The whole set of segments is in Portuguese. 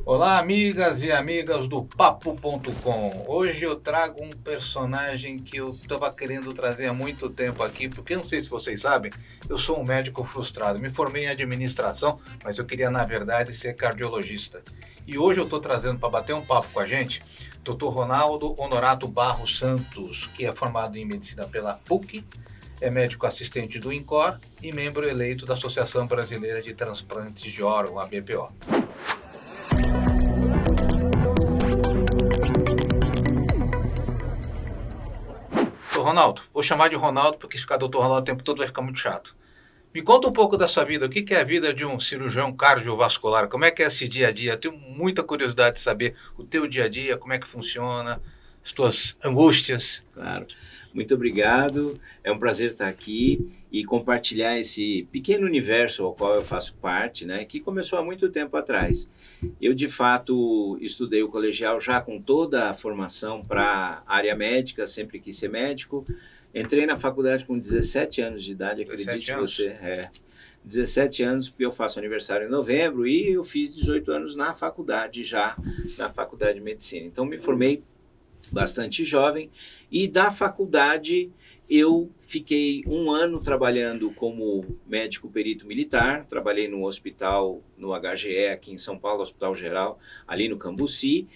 Olá, amigas e amigas do Papo.com. Hoje eu trago um personagem que eu estava querendo trazer há muito tempo aqui, porque eu não sei se vocês sabem, eu sou um médico frustrado. Me formei em administração, mas eu queria, na verdade, ser cardiologista. E hoje eu estou trazendo para bater um papo com a gente Dr. Ronaldo Honorato Barros Santos, que é formado em medicina pela PUC, é médico assistente do INCOR e membro eleito da Associação Brasileira de Transplantes de Órgão, a BPO. Ronaldo, vou chamar de Ronaldo porque se ficar doutor Ronaldo o tempo todo vai ficar muito chato. Me conta um pouco da sua vida, o que é a vida de um cirurgião cardiovascular? Como é que é esse dia a dia? Eu tenho muita curiosidade de saber o teu dia a dia, como é que funciona, as tuas angústias. Claro. Muito obrigado, é um prazer estar aqui e compartilhar esse pequeno universo ao qual eu faço parte, né, que começou há muito tempo atrás. Eu, de fato, estudei o colegial já com toda a formação para a área médica, sempre quis ser médico. Entrei na faculdade com 17 anos de idade, acredite você. 17 anos, porque eu faço aniversário em novembro e eu fiz 18 anos na faculdade já, na faculdade de medicina. Então, me formei bastante jovem e da faculdade eu fiquei 1 ano trabalhando como médico perito militar, trabalhei no hospital, no HGE aqui em São Paulo, Hospital Geral, ali no Cambuci,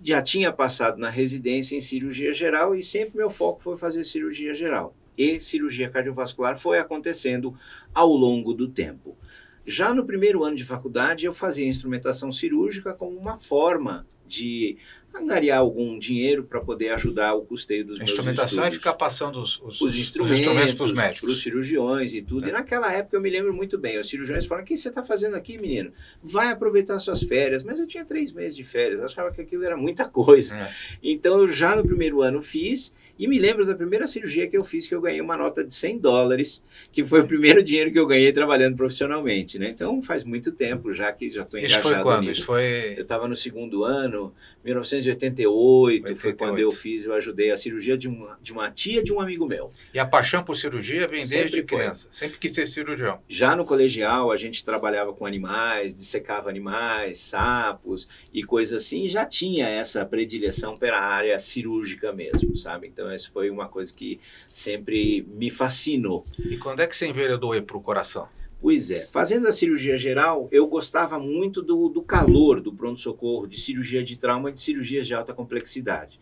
já tinha passado na residência em cirurgia geral e sempre meu foco foi fazer cirurgia geral. E cirurgia cardiovascular foi acontecendo ao longo do tempo. Já no primeiro ano de faculdade eu fazia instrumentação cirúrgica como uma forma de angariar algum dinheiro para poder ajudar o custeio dos meus estudos. A instrumentação é ficar passando os instrumentos para os médicos. Para os cirurgiões e tudo. É. E naquela época eu me lembro muito bem, os cirurgiões falaram, o que você está fazendo aqui, menino? Vai aproveitar suas férias. Mas eu tinha 3 meses de férias, achava que aquilo era muita coisa. Então eu já no primeiro ano fiz, e me lembro da primeira cirurgia que eu fiz, que eu ganhei uma nota de $100, que foi o primeiro dinheiro que eu ganhei trabalhando profissionalmente, né? Então faz muito tempo já que já estou engajado. Isso foi quando? Nisso. Eu estava no segundo ano, 1988, foi quando eu fiz, eu ajudei a cirurgia de uma tia de um amigo meu. E a paixão por cirurgia vem desde criança? Sempre quis ser cirurgião? Já no colegial, a gente trabalhava com animais, dissecava animais, sapos e coisas assim, e já tinha essa predileção pela área cirúrgica mesmo, sabe? Então, essa foi uma coisa que sempre me fascinou. E quando é que você enveredou para o coração? Pois é, fazendo a cirurgia geral, eu gostava muito do calor do pronto-socorro, de cirurgia de trauma e de cirurgias de alta complexidade.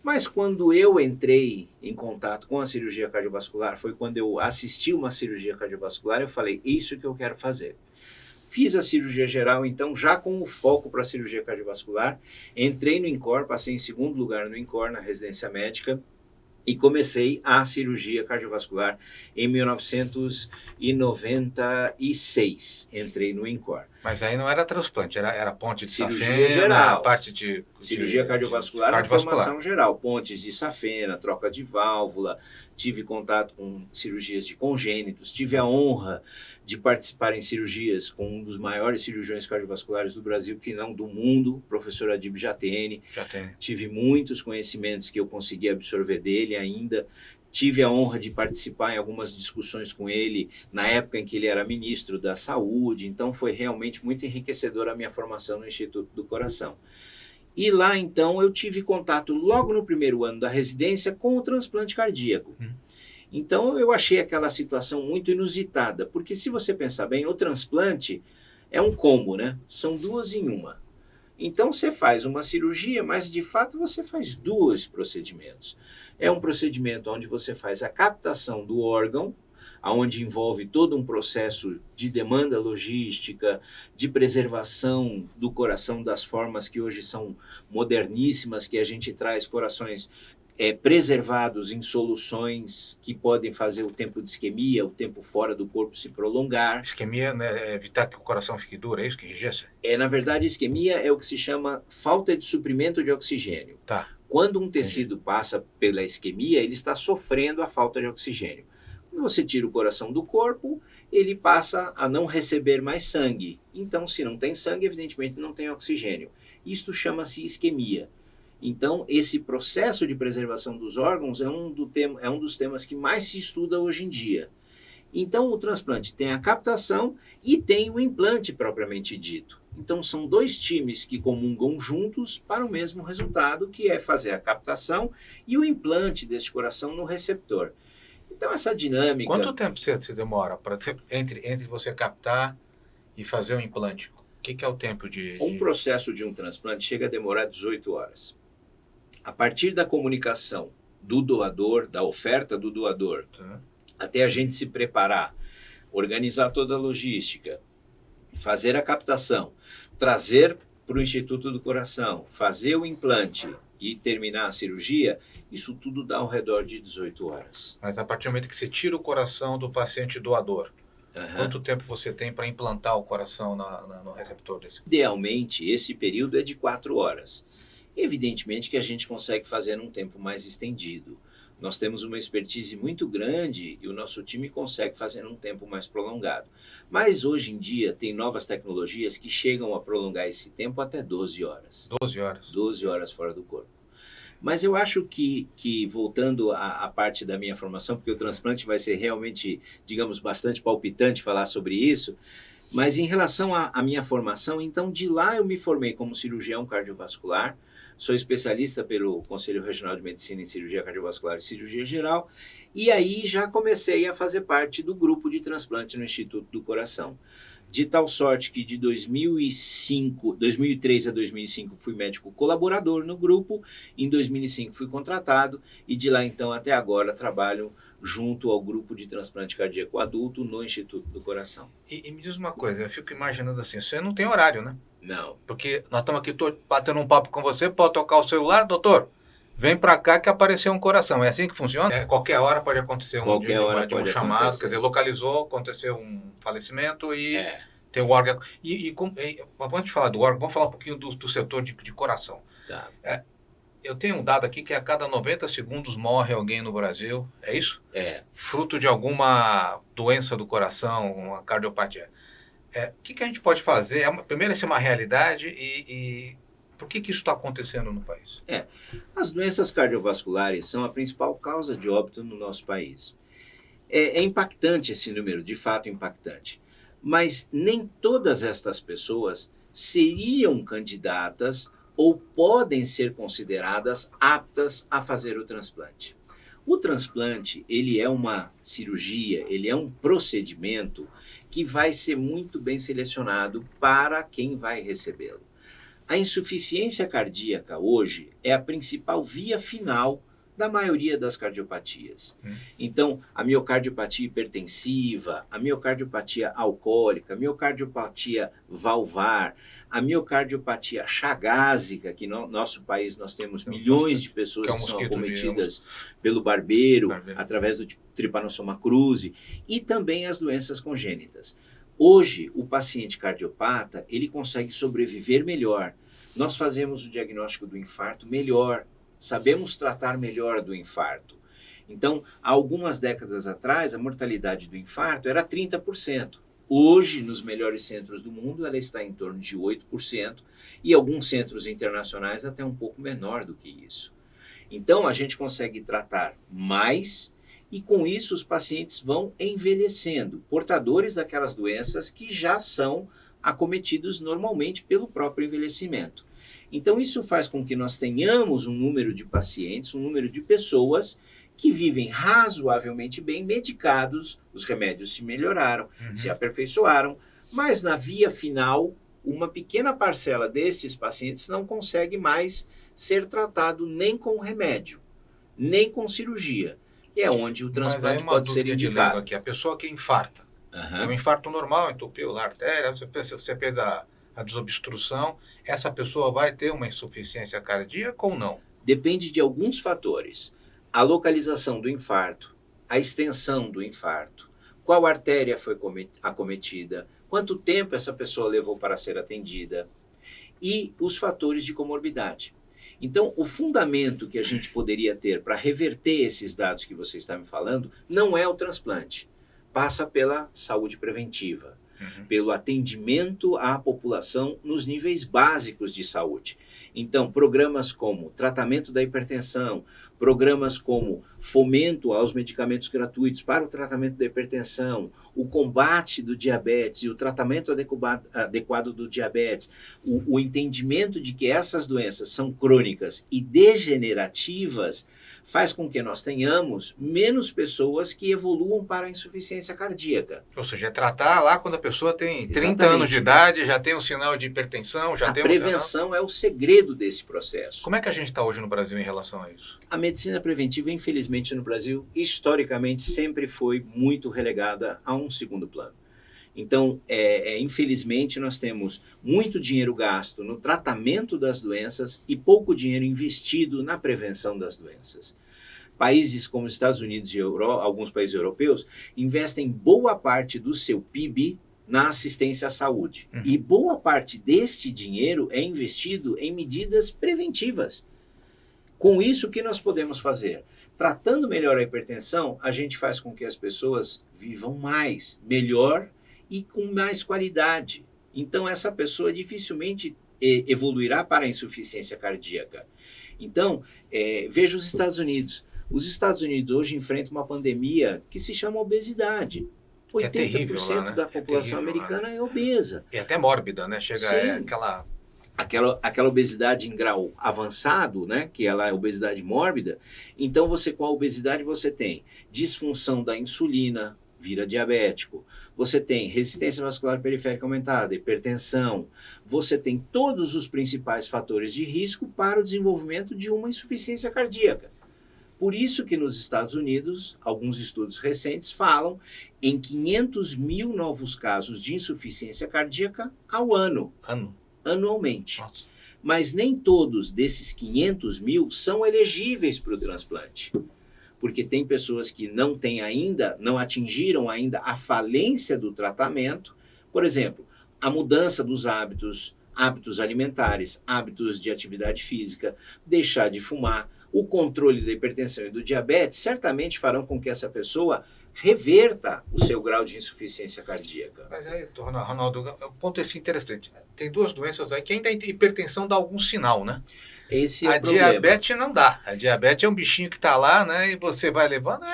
Mas quando eu entrei em contato com a cirurgia cardiovascular, foi quando eu assisti uma cirurgia cardiovascular, eu falei, isso que eu quero fazer. Fiz a cirurgia geral, então, já com o foco para a cirurgia cardiovascular, entrei no INCOR, passei em segundo lugar no INCOR, na residência médica, e comecei a cirurgia cardiovascular em 1996. Entrei no INCOR. Mas aí não era transplante, era ponte de cirurgia safena, geral, parte de cirurgia cardiovascular, na formação geral, pontes de safena, troca de válvula. Tive contato com cirurgias de congênitos, tive a honra de participar em cirurgias com um dos maiores cirurgiões cardiovasculares do Brasil, que não do mundo, o professor Adib Jatene. Tive muitos conhecimentos que eu consegui absorver dele ainda. Tive a honra de participar em algumas discussões com ele na época em que ele era ministro da Saúde, então foi realmente muito enriquecedora a minha formação no Instituto do Coração. E lá, então, eu tive contato logo no primeiro ano da residência com o transplante cardíaco. Então, eu achei aquela situação muito inusitada, porque se você pensar bem, o transplante é um combo, né? São 2 em 1. Então, você faz uma cirurgia, mas de fato você faz 2 procedimentos. É um procedimento onde você faz a captação do órgão, onde envolve todo um processo de demanda logística, de preservação do coração das formas que hoje são moderníssimas, que a gente traz corações preservados em soluções que podem fazer o tempo de isquemia, o tempo fora do corpo se prolongar. Isquemia, né, é evitar que o coração fique duro, é isso que enrijece? Na verdade, isquemia é o que se chama falta de suprimento de oxigênio. Tá. Quando um tecido passa pela isquemia, ele está sofrendo a falta de oxigênio. Quando você tira o coração do corpo, ele passa a não receber mais sangue. Então, se não tem sangue, evidentemente não tem oxigênio. Isto chama-se isquemia. Então, esse processo de preservação dos órgãos é um dos temas que mais se estuda hoje em dia. Então, o transplante tem a captação e tem o implante propriamente dito. Então, são dois times que comungam juntos para o mesmo resultado, que é fazer a captação e o implante deste coração no receptor. Então, essa dinâmica... Quanto tempo você demora entre você captar e fazer o implante? O que é o tempo de... Um processo de um transplante chega a demorar 18 horas. A partir da comunicação do doador, da oferta do doador, até a gente se preparar, organizar toda a logística, fazer a captação, trazer para o Instituto do Coração, fazer o implante e terminar a cirurgia, isso tudo dá ao redor de 18 horas. Mas a partir do momento que você tira o coração do paciente doador, quanto tempo você tem para implantar o coração no receptor desse? Idealmente, esse período é de 4 horas. Evidentemente que a gente consegue fazer num tempo mais estendido. Nós temos uma expertise muito grande e o nosso time consegue fazer num tempo mais prolongado. Mas hoje em dia tem novas tecnologias que chegam a prolongar esse tempo até 12 horas. 12 horas? 12 horas fora do corpo. Mas eu acho que voltando à parte da minha formação, porque o transplante vai ser realmente, digamos, bastante palpitante falar sobre isso, mas em relação à minha formação, então de lá eu me formei como cirurgião cardiovascular, sou especialista pelo Conselho Regional de Medicina em Cirurgia Cardiovascular e Cirurgia Geral, e aí já comecei a fazer parte do grupo de transplante no Instituto do Coração. De tal sorte que de 2003 a 2005 fui médico colaborador no grupo, em 2005 fui contratado e de lá então até agora trabalho junto ao grupo de transplante cardíaco adulto no Instituto do Coração. E me diz uma coisa, eu fico imaginando assim, você não tem horário, né? Não. Porque nós estamos aqui batendo um papo com você, pode tocar o celular, doutor? Vem para cá que apareceu um coração. É assim que funciona? Qualquer hora pode acontecer um chamado, acontecer. Quer dizer, localizou, aconteceu um falecimento e tem o órgão. Vamos falar do órgão, vamos falar um pouquinho do setor de coração. Tá. Eu tenho um dado aqui que a cada 90 segundos morre alguém no Brasil, é isso? Fruto de alguma doença do coração, uma cardiopatia. O que a gente pode fazer? Primeiro, essa é uma realidade e por que isso está acontecendo no país? As doenças cardiovasculares são a principal causa de óbito no nosso país. É impactante esse número, de fato impactante. Mas nem todas estas pessoas seriam candidatas ou podem ser consideradas aptas a fazer o transplante. O transplante, ele é uma cirurgia, ele é um procedimento que vai ser muito bem selecionado para quem vai recebê-lo. A insuficiência cardíaca hoje é a principal via final da maioria das cardiopatias. Então, a miocardiopatia hipertensiva, a miocardiopatia alcoólica, a miocardiopatia valvar, a miocardiopatia chagásica, que no nosso país nós temos milhões de pessoas que são acometidas pelo barbeiro, através do Trypanosoma cruzi, e também as doenças congênitas. Hoje, o paciente cardiopata, ele consegue sobreviver melhor. Nós fazemos o diagnóstico do infarto melhor, sabemos tratar melhor do infarto. Então, há algumas décadas atrás, a mortalidade do infarto era 30%. Hoje, nos melhores centros do mundo, ela está em torno de 8%, e alguns centros internacionais até um pouco menor do que isso. Então, a gente consegue tratar mais, e com isso os pacientes vão envelhecendo, portadores daquelas doenças que já são acometidos normalmente pelo próprio envelhecimento. Então, isso faz com que nós tenhamos um número de pacientes, um número de pessoas que vivem razoavelmente bem medicados, os remédios se melhoraram, se aperfeiçoaram, mas na via final, uma pequena parcela destes pacientes não consegue mais ser tratado nem com remédio, nem com cirurgia. E é onde o transplante pode ser indicado. Aqui, a pessoa que infarta, é um infarto normal, entupiu a artéria, você fez a desobstrução, essa pessoa vai ter uma insuficiência cardíaca ou não? Depende de alguns fatores. A localização do infarto, a extensão do infarto, qual artéria foi acometida, quanto tempo essa pessoa levou para ser atendida e os fatores de comorbidade. Então, o fundamento que a gente poderia ter para reverter esses dados que você está me falando não é o transplante, passa pela saúde preventiva. pelo atendimento à população nos níveis básicos de saúde. Então, programas como tratamento da hipertensão, programas como fomento aos medicamentos gratuitos para o tratamento da hipertensão, o combate do diabetes e o tratamento adequado do diabetes, o entendimento de que essas doenças são crônicas e degenerativas, faz com que nós tenhamos menos pessoas que evoluam para a insuficiência cardíaca. Ou seja, é tratar lá quando a pessoa tem 30 anos de idade, já tem um sinal de hipertensão, já tem um sinal... A prevenção é o segredo desse processo. Como é que a gente está hoje no Brasil em relação a isso? A medicina preventiva, infelizmente, no Brasil, historicamente, sempre foi muito relegada a um segundo plano. Então, infelizmente, nós temos muito dinheiro gasto no tratamento das doenças e pouco dinheiro investido na prevenção das doenças. Países como os Estados Unidos e alguns países europeus investem boa parte do seu PIB na assistência à saúde. E boa parte deste dinheiro é investido em medidas preventivas. Com isso, o que nós podemos fazer? Tratando melhor a hipertensão, a gente faz com que as pessoas vivam mais, melhor e com mais qualidade. Então, essa pessoa dificilmente evoluirá para a insuficiência cardíaca. Então, veja os Estados Unidos. Os Estados Unidos hoje enfrentam uma pandemia que se chama obesidade. 80% terrível lá, né? Da população americana é obesa. É até mórbida, né? Chega aquela obesidade em grau avançado, né, que ela é obesidade mórbida. Então, com a obesidade você tem disfunção da insulina, vira diabético. Você tem resistência vascular periférica aumentada, hipertensão. Você tem todos os principais fatores de risco para o desenvolvimento de uma insuficiência cardíaca. Por isso que nos Estados Unidos, alguns estudos recentes falam em 500 mil novos casos de insuficiência cardíaca ao ano. Anualmente. Nossa. Mas nem todos desses 500 mil são elegíveis para o transplante. Porque tem pessoas que não atingiram ainda a falência do tratamento. Por exemplo, a mudança dos hábitos alimentares, hábitos de atividade física, deixar de fumar, o controle da hipertensão e do diabetes, certamente farão com que essa pessoa reverta o seu grau de insuficiência cardíaca. Mas aí, Ronaldo, o ponto é interessante. Tem duas doenças aí que ainda a hipertensão dá algum sinal, né? Esse é a o problema. Diabetes não dá. A diabetes é um bichinho que está lá, né? E você vai levando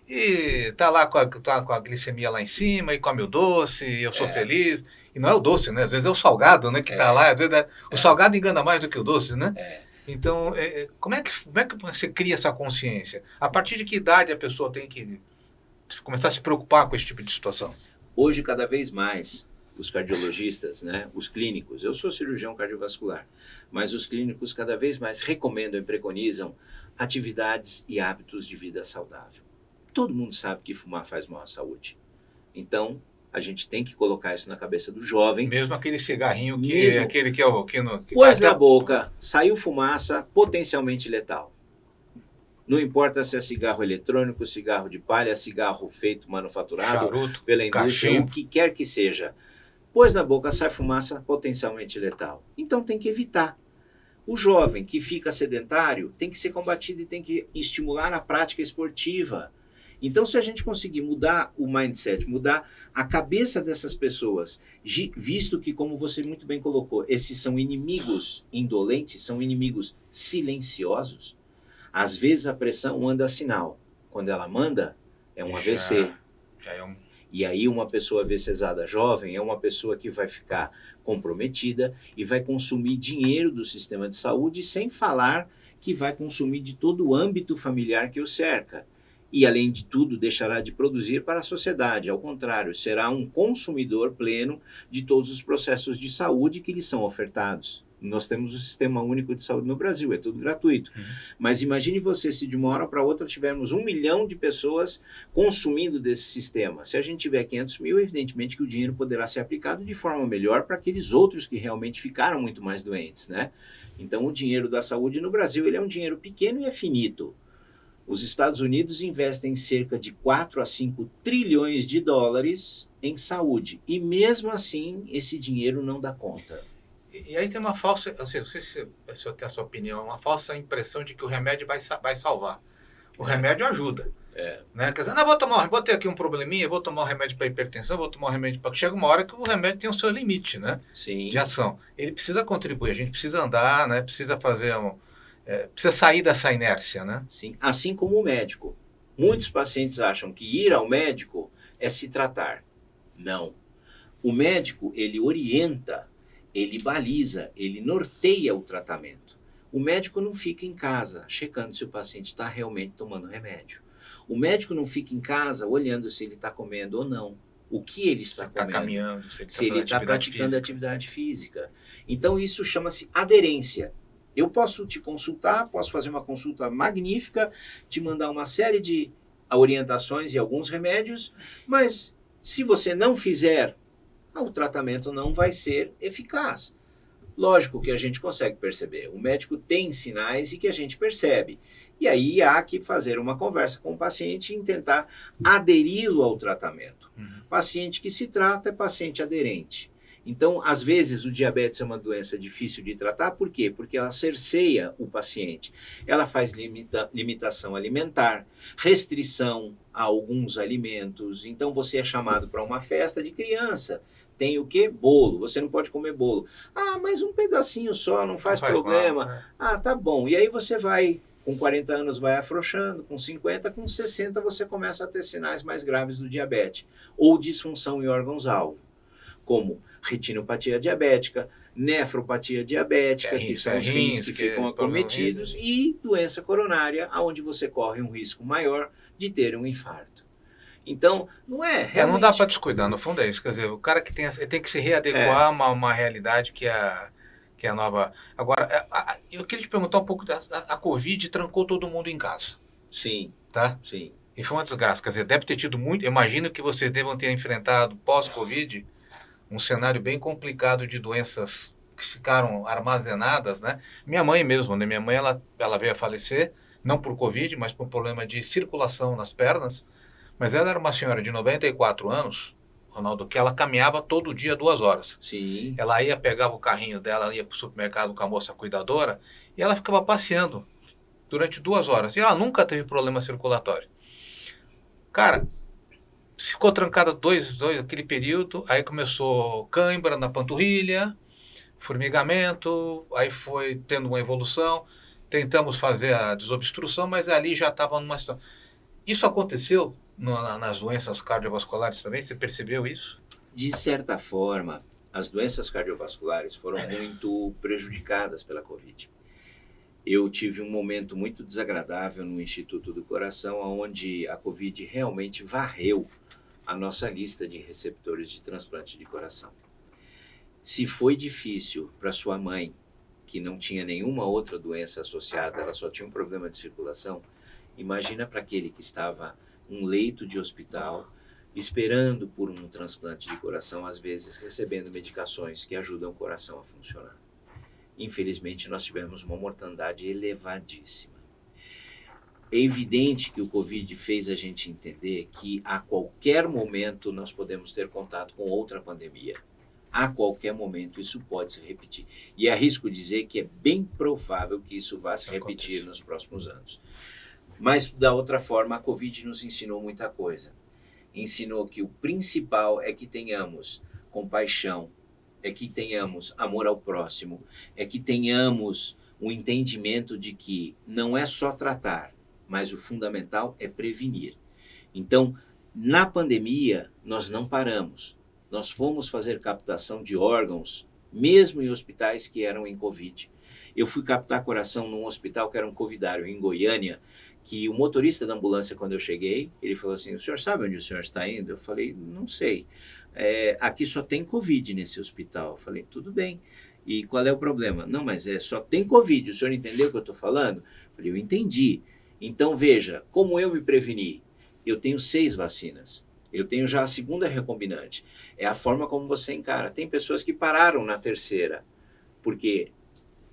e tá lá com a glicemia lá em cima e come o doce, e eu sou feliz. E não é o doce, né? Às vezes é o salgado, né? Que está lá. Às vezes o salgado engana mais do que o doce, né? Então, como é que você cria essa consciência? A partir de que idade a pessoa tem que começar a se preocupar com esse tipo de situação? Hoje, cada vez mais, os cardiologistas, né, os clínicos, eu sou cirurgião cardiovascular, mas os clínicos cada vez mais recomendam e preconizam atividades e hábitos de vida saudável. Todo mundo sabe que fumar faz mal à saúde. Então, a gente tem que colocar isso na cabeça do jovem. Mesmo aquele cigarrinho aquele que é o... Pôs na boca, saiu fumaça, potencialmente letal. Não importa se é cigarro eletrônico, cigarro de palha, cigarro feito, manufaturado, charuto, pela indústria, o que quer que seja. Pôs na boca, sai fumaça, potencialmente letal. Então tem que evitar. O jovem que fica sedentário tem que ser combatido e tem que estimular a prática esportiva. Então, se a gente conseguir mudar o mindset, mudar a cabeça dessas pessoas, visto que, como você muito bem colocou, esses são inimigos indolentes, são inimigos silenciosos, às vezes a pressão manda sinal. Quando ela manda, é um AVC. E aí uma pessoa AVCzada jovem é uma pessoa que vai ficar comprometida e vai consumir dinheiro do sistema de saúde, sem falar que vai consumir de todo o âmbito familiar que o cerca. E, além de tudo, deixará de produzir para a sociedade. Ao contrário, será um consumidor pleno de todos os processos de saúde que lhe são ofertados. Nós temos o Sistema Único de Saúde no Brasil, é tudo gratuito. Mas imagine você se de uma hora para outra tivermos 1 milhão de pessoas consumindo desse sistema. Se a gente tiver 500 mil, evidentemente que o dinheiro poderá ser aplicado de forma melhor para aqueles outros que realmente ficaram muito mais doentes, né? Então, o dinheiro da saúde no Brasil ele é um dinheiro pequeno e é finito. Os Estados Unidos investem cerca de 4 a 5 trilhões de dólares em saúde. E mesmo assim, esse dinheiro não dá conta. E aí tem uma falsa, assim, não sei se o senhor tem a sua opinião, uma falsa impressão de que o remédio vai salvar. O remédio ajuda. Né? Quer dizer, não, vou ter aqui um probleminha, vou tomar um remédio para hipertensão, vou tomar um remédio para... Chega uma hora que o remédio tem o seu limite, né? Sim. De ação. Ele precisa contribuir, a gente precisa andar, né? Precisa fazer precisa sair dessa inércia, né? Sim, assim como o médico. Muitos pacientes acham que ir ao médico é se tratar. Não. O médico, ele orienta, ele baliza, ele norteia o tratamento. O médico não fica em casa checando se o paciente está realmente tomando remédio. O médico não fica em casa olhando se ele está comendo ou não. O que ele está comendo. Está caminhando, se ele está praticando atividade física. Então isso chama-se aderência. Eu posso te consultar, posso fazer uma consulta magnífica, te mandar uma série de orientações e alguns remédios, mas se você não fizer, o tratamento não vai ser eficaz. Lógico que a gente consegue perceber. O médico tem sinais e que a gente percebe. E aí há que fazer uma conversa com o paciente e tentar aderi-lo ao tratamento. Paciente que se trata é paciente aderente. Então, às vezes, o diabetes é uma doença difícil de tratar. Por quê? Porque ela cerceia o paciente. Ela faz limitação alimentar, restrição a alguns alimentos. Então, você é chamado para uma festa de criança. Tem o quê? Bolo. Você não pode comer bolo. Ah, mas um pedacinho só, não faz problema. Mal, né? Ah, tá bom. E aí você vai, com 40 anos vai afrouxando, com 50, com 60 você começa a ter sinais mais graves do diabetes. Ou disfunção em órgãos-alvo, como retinopatia diabética, nefropatia diabética, que são os rins que ficam acometidos, e doença coronária, onde você corre um risco maior de ter um infarto. Então, não é realmente... não dá para descuidar, no fundo é isso. Quer dizer, o cara que tem que se readequar a uma realidade que é a nova... Agora, eu queria te perguntar um pouco, a Covid trancou todo mundo em casa. Sim. Tá? Sim. E foi uma desgraça. Quer dizer, deve ter tido muito... Imagino que vocês devam ter enfrentado, pós-Covid, um cenário bem complicado de doenças que ficaram armazenadas, né? Minha mãe mesmo, né? Minha mãe, ela veio a falecer, não por Covid, mas por problema de circulação nas pernas. Mas ela era uma senhora de 94 anos, Ronaldo, que ela caminhava todo dia 2 horas. Sim. Ela pegava o carrinho dela, ia para o supermercado com a moça cuidadora, e ela ficava passeando durante 2 horas. E ela nunca teve problema circulatório. Cara, ficou trancada aquele período, aí começou cãibra na panturrilha, formigamento, aí foi tendo uma evolução, tentamos fazer a desobstrução, mas ali já estava numa situação. Isso aconteceu nas doenças cardiovasculares também? Você percebeu isso? De certa forma, as doenças cardiovasculares foram muito prejudicadas pela Covid. Eu tive um momento muito desagradável no Instituto do Coração, onde a Covid realmente varreu a nossa lista de receptores de transplante de coração. Se foi difícil para sua mãe, que não tinha nenhuma outra doença associada, ela só tinha um problema de circulação, imagina para aquele que estava um leito de hospital, esperando por um transplante de coração, às vezes recebendo medicações que ajudam o coração a funcionar. Infelizmente, nós tivemos uma mortandade elevadíssima. É evidente que o Covid fez a gente entender que a qualquer momento nós podemos ter contato com outra pandemia. A qualquer momento isso pode se repetir. E arrisco dizer que é bem provável que isso vá se repetir nos próximos anos. Mas, da outra forma, a Covid nos ensinou muita coisa. Ensinou que o principal é que tenhamos compaixão, é que tenhamos amor ao próximo, é que tenhamos o entendimento de que não é só tratar, mas o fundamental é prevenir. Então, na pandemia, nós não paramos. Nós fomos fazer captação de órgãos, mesmo em hospitais que eram em Covid. Eu fui captar coração num hospital que era um covidário em Goiânia, que o motorista da ambulância, quando eu cheguei, ele falou assim, o senhor sabe onde o senhor está indo? Eu falei, não sei. Aqui só tem Covid nesse hospital. Eu falei, tudo bem. E qual é o problema? Não, mas só tem Covid. O senhor entendeu o que eu estou falando? Eu falei, eu entendi. Então, veja, como eu me preveni? Eu tenho 6 vacinas. Eu tenho já a 2ª recombinante. É a forma como você encara. Tem pessoas que pararam na 3ª, porque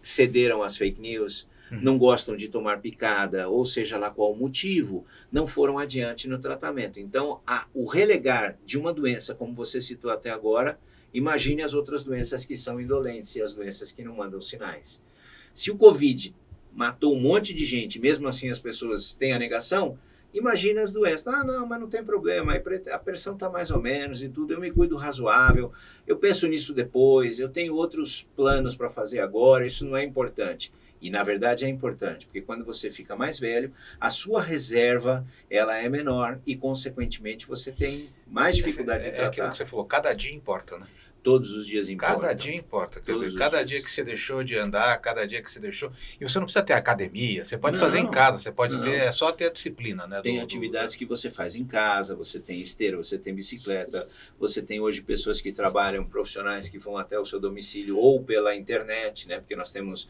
cederam às fake news, não gostam de tomar picada, ou seja lá qual o motivo, não foram adiante no tratamento. Então, o relegar de uma doença, como você citou até agora, imagine as outras doenças que são indolentes e as doenças que não mandam sinais. Se o Covid matou um monte de gente, mesmo assim as pessoas têm a negação, Imagina as doenças. Ah, não, mas não tem problema, a pressão está mais ou menos e tudo, eu me cuido razoável, eu penso nisso depois, eu tenho outros planos para fazer agora, isso não é importante. E, na verdade, é importante, porque quando você fica mais velho, a sua reserva ela é menor e, consequentemente, você tem mais dificuldade de tratar. É aquilo que você falou, cada dia importa, né? Todos os dias importa. Cada dia importa. Quer dizer, cada dia que você deixou de andar, cada dia que você deixou... E você não precisa ter academia, você pode fazer em casa, você pode ter, é só ter a disciplina, né? Tem atividades que você faz em casa, você tem esteira, você tem bicicleta, você tem hoje pessoas que trabalham, profissionais que vão até o seu domicílio ou pela internet, né? Porque nós temos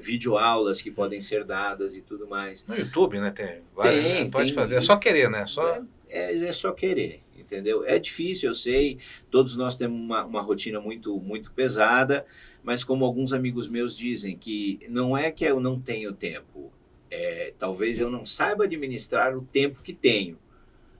videoaulas que podem ser dadas e tudo mais. No YouTube, né? Tem várias, né? Pode fazer, é só querer, né? É só querer. Entendeu? É difícil, eu sei, todos nós temos uma rotina muito, muito pesada, mas como alguns amigos meus dizem, que não é que eu não tenho tempo, talvez eu não saiba administrar o tempo que tenho.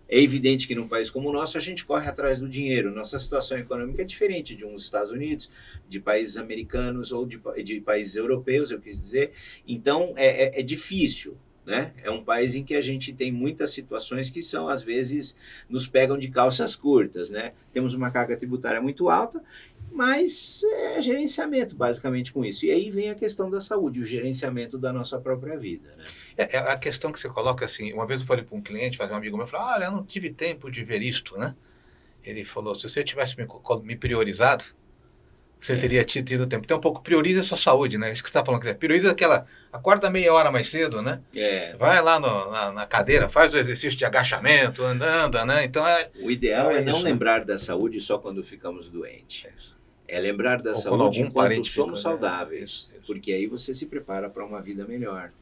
É evidente que num país como o nosso a gente corre atrás do dinheiro, nossa situação econômica é diferente de uns Estados Unidos, de países americanos ou de países europeus, eu quis dizer, então é difícil. Né? É um país em que a gente tem muitas situações que são, às vezes, nos pegam de calças curtas. Né? Temos uma carga tributária muito alta, mas é gerenciamento, basicamente, com isso. E aí vem a questão da saúde, o gerenciamento da nossa própria vida. Né? É a questão que você coloca assim, uma vez eu falei para um cliente, um amigo meu, falou, olha, eu não tive tempo de ver isto, né? Ele falou, se você tivesse me priorizado, você teria tido tempo. Então, um pouco, prioriza a sua saúde, né? Isso que você está falando. Prioriza acorda meia hora mais cedo, né? Vai lá na cadeira, faz o exercício de agachamento, anda, né? Então, o ideal é não lembrar da saúde só quando ficamos doentes. É lembrar da saúde enquanto somos saudáveis. Porque aí você se prepara para uma vida melhor.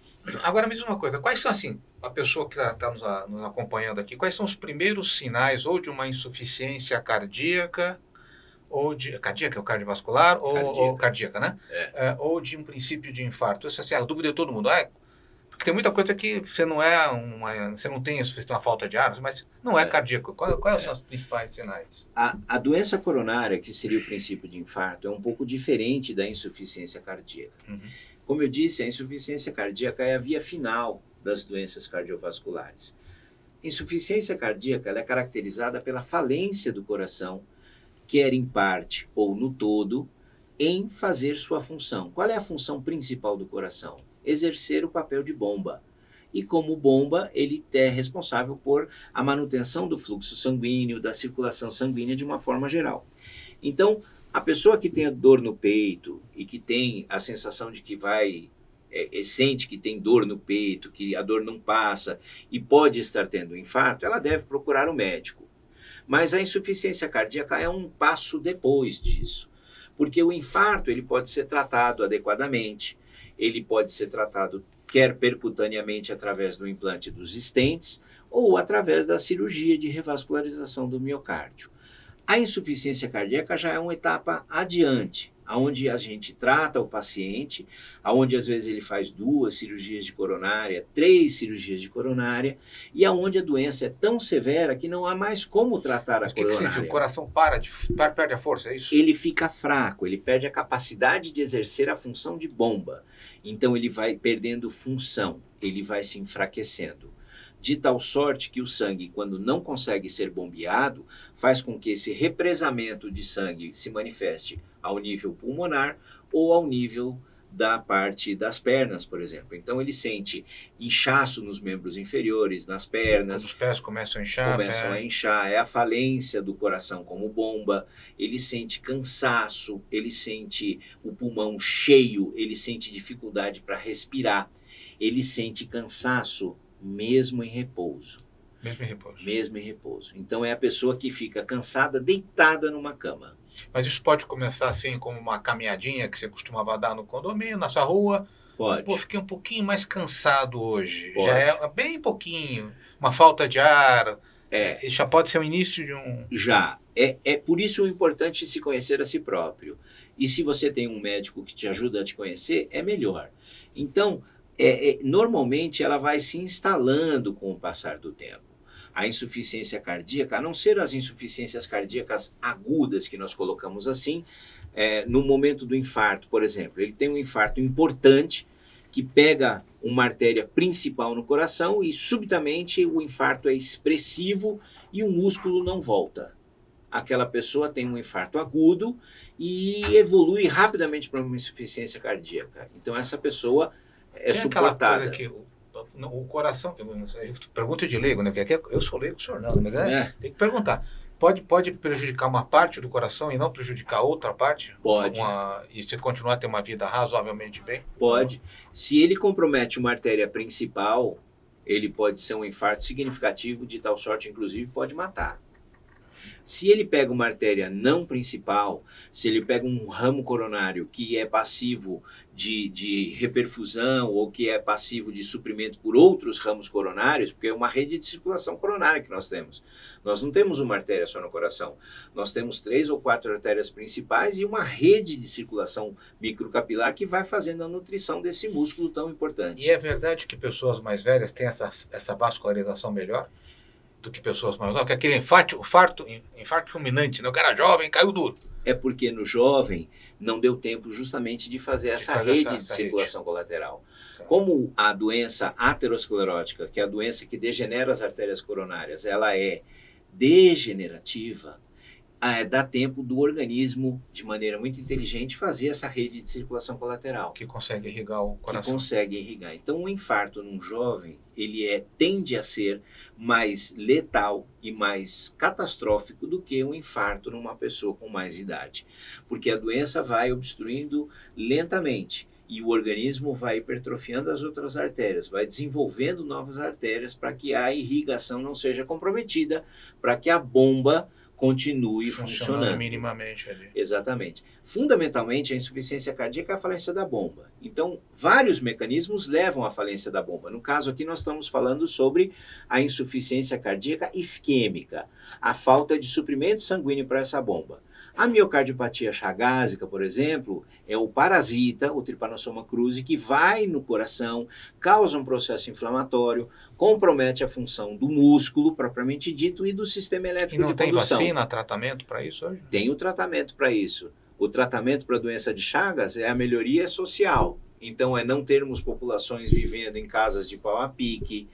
Agora, me diz uma coisa. Quais são, assim, a pessoa que está nos acompanhando aqui, quais são os primeiros sinais ou de uma insuficiência cardíaca, ou de cardíaca, o cardiovascular, ou cardíaca, né? Ou de um princípio de infarto. Essa é a dúvida de todo mundo. Porque tem muita coisa que você não você não tem uma falta de ar, mas não é cardíaco. Quais são os principais sinais? A doença coronária, que seria o princípio de infarto, é um pouco diferente da insuficiência cardíaca. Uhum. Como eu disse, a insuficiência cardíaca é a via final das doenças cardiovasculares. Insuficiência cardíaca ela é caracterizada pela falência do coração, quer em parte ou no todo, em fazer sua função. Qual é a função principal do coração? Exercer o papel de bomba. E como bomba, ele é responsável por a manutenção do fluxo sanguíneo, da circulação sanguínea de uma forma geral. Então, a pessoa que tem a dor no peito e que tem a sensação de que sente que tem dor no peito, que a dor não passa e pode estar tendo um infarto, ela deve procurar o médico. Mas a insuficiência cardíaca é um passo depois disso, porque o infarto ele pode ser tratado adequadamente, ele pode ser tratado quer percutaneamente através do implante dos stents ou através da cirurgia de revascularização do miocárdio. A insuficiência cardíaca já é uma etapa adiante, onde a gente trata o paciente, onde às vezes ele faz 2 cirurgias de coronária, 3 cirurgias de coronária, e onde a doença é tão severa que não há mais como tratar a coronária. Que significa? O coração perde a força, é isso? Ele fica fraco, ele perde a capacidade de exercer a função de bomba. Então ele vai perdendo função, ele vai se enfraquecendo. De tal sorte que o sangue, quando não consegue ser bombeado, faz com que esse represamento de sangue se manifeste ao nível pulmonar ou ao nível da parte das pernas, por exemplo. Então ele sente inchaço nos membros inferiores, nas pernas. Os pés começam a inchar. Começam a inchar, é a falência do coração como bomba. Ele sente cansaço, ele sente o pulmão cheio, ele sente dificuldade para respirar, ele sente cansaço mesmo em repouso. Mesmo em repouso. Então é a pessoa que fica cansada, deitada numa cama. Mas isso pode começar assim como uma caminhadinha que você costumava dar no condomínio, na sua rua? Pode. Pô, fiquei um pouquinho mais cansado hoje. Pode. Já é bem pouquinho. Uma falta de ar. Já pode ser o início de um... Já. É por isso importante se conhecer a si próprio. E se você tem um médico que te ajuda a te conhecer, é melhor. Então, normalmente ela vai se instalando com o passar do tempo. A insuficiência cardíaca, a não ser as insuficiências cardíacas agudas que nós colocamos assim, no momento do infarto, por exemplo, ele tem um infarto importante que pega uma artéria principal no coração e subitamente o infarto é expressivo e o músculo não volta. Aquela pessoa tem um infarto agudo e evolui rapidamente para uma insuficiência cardíaca. Então essa pessoa é suportada. Aquela coisa que o coração, eu pergunto de leigo, né? Porque eu sou leigo, o senhor não, mas tem que perguntar. Pode prejudicar uma parte do coração e não prejudicar outra parte? Pode. E se continuar a ter uma vida razoavelmente bem? Pode. Se ele compromete uma artéria principal, ele pode ser um infarto significativo, de tal sorte, inclusive, pode matar. Se ele pega uma artéria não principal, se ele pega um ramo coronário que é passivo de reperfusão ou que é passivo de suprimento por outros ramos coronários, porque é uma rede de circulação coronária que nós temos. Nós não temos uma artéria só no coração. Nós temos 3 ou 4 artérias principais e uma rede de circulação microcapilar que vai fazendo a nutrição desse músculo tão importante. E é verdade que pessoas mais velhas têm essa vascularização melhor do que pessoas mais novas? Porque aquele infarto fulminante, né? O cara jovem caiu duro. É porque no jovem não deu tempo justamente de fazer essa rede de circulação colateral. Como a doença aterosclerótica, que é a doença que degenera as artérias coronárias, ela é degenerativa, dá tempo do organismo, de maneira muito inteligente, fazer essa rede de circulação colateral. Que consegue irrigar o coração. Que consegue irrigar. Então, um infarto num jovem, ele tende a ser mais letal e mais catastrófico do que um infarto numa pessoa com mais idade. Porque a doença vai obstruindo lentamente e o organismo vai hipertrofiando as outras artérias, vai desenvolvendo novas artérias para que a irrigação não seja comprometida, para que a bomba continue funcionando minimamente ali. Exatamente. Fundamentalmente, a insuficiência cardíaca é a falência da bomba. Então, vários mecanismos levam à falência da bomba. No caso aqui, nós estamos falando sobre a insuficiência cardíaca isquêmica, a falta de suprimento sanguíneo para essa bomba. A miocardiopatia chagásica, por exemplo, é o parasita, o Trypanosoma cruzi, que vai no coração, causa um processo inflamatório, compromete a função do músculo, propriamente dito, e do sistema elétrico de condução. E não tem vacina, tratamento para isso hoje? Tem o tratamento para isso. O tratamento para a doença de Chagas é a melhoria social. Então, é não termos populações vivendo em casas de pau a pique,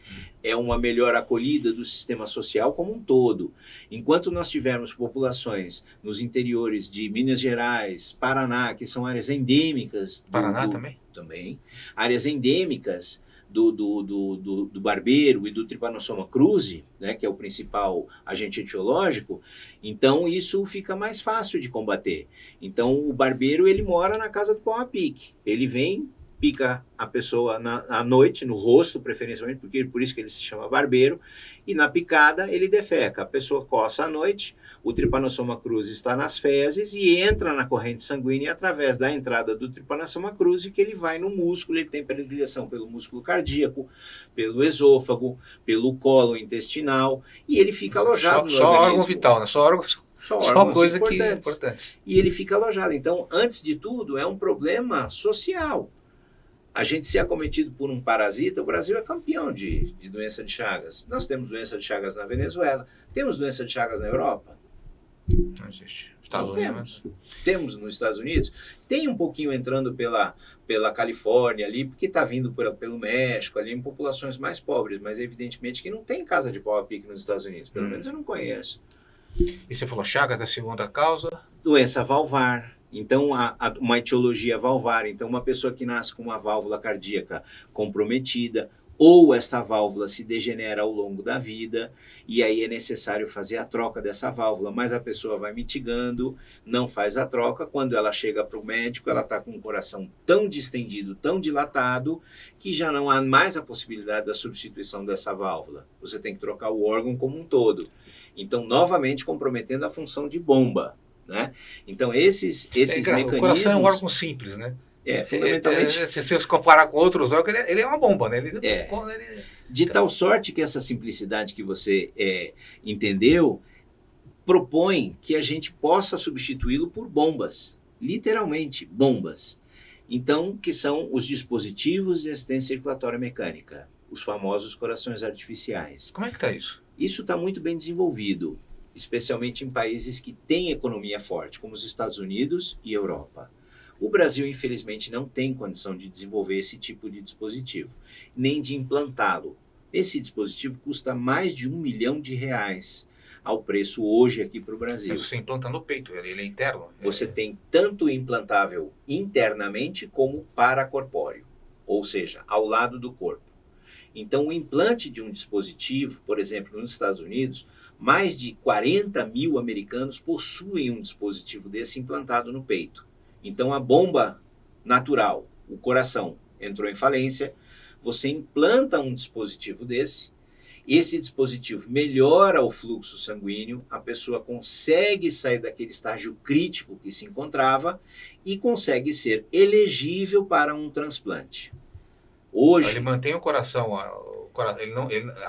é uma melhor acolhida do sistema social como um todo. Enquanto nós tivermos populações nos interiores de Minas Gerais, Paraná, que são áreas endêmicas... Paraná também? Também. Áreas endêmicas do barbeiro e do Trypanosoma cruzi, né, que é o principal agente etiológico, então isso fica mais fácil de combater. Então, o barbeiro, ele mora na casa do pau a pique. Ele vem, pica a pessoa à noite, no rosto, preferencialmente, porque por isso que ele se chama barbeiro, e na picada ele defeca. A pessoa coça à noite, o Trypanosoma cruzi está nas fezes e entra na corrente sanguínea através da entrada do Trypanosoma cruzi, que ele vai no músculo, ele tem predileção pelo músculo cardíaco, pelo esôfago, pelo colo intestinal, e ele fica alojado no organismo. Só órgão vital, né? Só coisa que é importante. E ele fica alojado. Então, antes de tudo, é um problema social. A gente ser acometido por um parasita, o Brasil é campeão de doença de Chagas. Nós temos doença de Chagas na Venezuela, temos doença de Chagas na Europa. Não existe. Temos nos Estados Unidos. Tem um pouquinho entrando pela Califórnia ali, porque está vindo pelo México ali, em populações mais pobres, mas evidentemente que não tem casa de pau a pique nos Estados Unidos. Pelo menos eu não conheço. E você falou Chagas, a segunda causa? Doença valvar. Então, uma etiologia valvar. Então, uma pessoa que nasce com uma válvula cardíaca comprometida, ou esta válvula se degenera ao longo da vida, e aí é necessário fazer a troca dessa válvula, mas a pessoa vai mitigando, não faz a troca. Quando ela chega para o médico, ela está com o coração tão distendido, tão dilatado, que já não há mais a possibilidade da substituição dessa válvula. Você tem que trocar o órgão como um todo. Então, novamente comprometendo a função de bomba. Né? Então, esses mecanismos... O coração é um órgão simples, né? Fundamentalmente... Se você comparar com outros órgãos, ele é uma bomba, né? De tal sorte que essa simplicidade que você entendeu propõe que a gente possa substituí-lo por bombas. Literalmente, bombas. Então, que são os dispositivos de assistência circulatória mecânica. Os famosos corações artificiais. Como é que está isso? Isso está muito bem desenvolvido, especialmente em países que têm economia forte, como os Estados Unidos e Europa. O Brasil, infelizmente, não tem condição de desenvolver esse tipo de dispositivo, nem de implantá-lo. Esse dispositivo custa mais de R$1 milhão ao preço hoje aqui para o Brasil. Mas você implanta no peito, ele é interno? Você tem tanto implantável internamente como paracorpóreo, ou seja, ao lado do corpo. Então, o implante de um dispositivo, por exemplo, nos Estados Unidos, mais de 40 mil americanos possuem um dispositivo desse implantado no peito. Então, a bomba natural, o coração, entrou em falência, você implanta um dispositivo desse, esse dispositivo melhora o fluxo sanguíneo, a pessoa consegue sair daquele estágio crítico que se encontrava e consegue ser elegível para um transplante. Hoje, ele mantém o coração,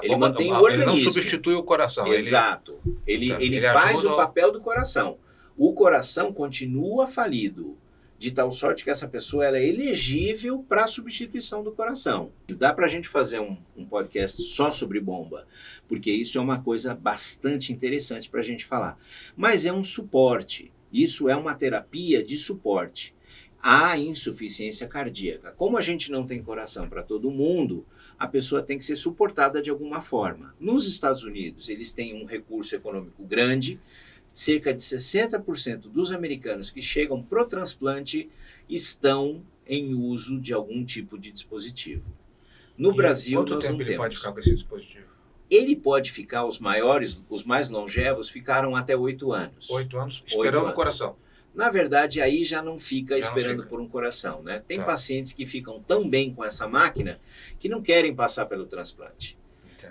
ele mantém o organismo. Ele não substitui o coração. Exato. Ele faz o papel do coração. O coração continua falido, de tal sorte que essa pessoa ela é elegível para a substituição do coração. Dá para a gente fazer um podcast só sobre bomba, porque isso é uma coisa bastante interessante para a gente falar. Mas é um suporte, isso é uma terapia de suporte à insuficiência cardíaca. Como a gente não tem coração para todo mundo, a pessoa tem que ser suportada de alguma forma. Nos Estados Unidos, eles têm um recurso econômico grande. Cerca de 60% dos americanos que chegam para o transplante estão em uso de algum tipo de dispositivo. No Brasil, nós não temos. Quanto tempo ele pode ficar com esse dispositivo? Ele pode ficar, os mais longevos, ficaram até 8 anos. 8 anos, esperando o coração. Na verdade, aí já não fica esperando por um coração, né? Tem pacientes que ficam tão bem com essa máquina que não querem passar pelo transplante.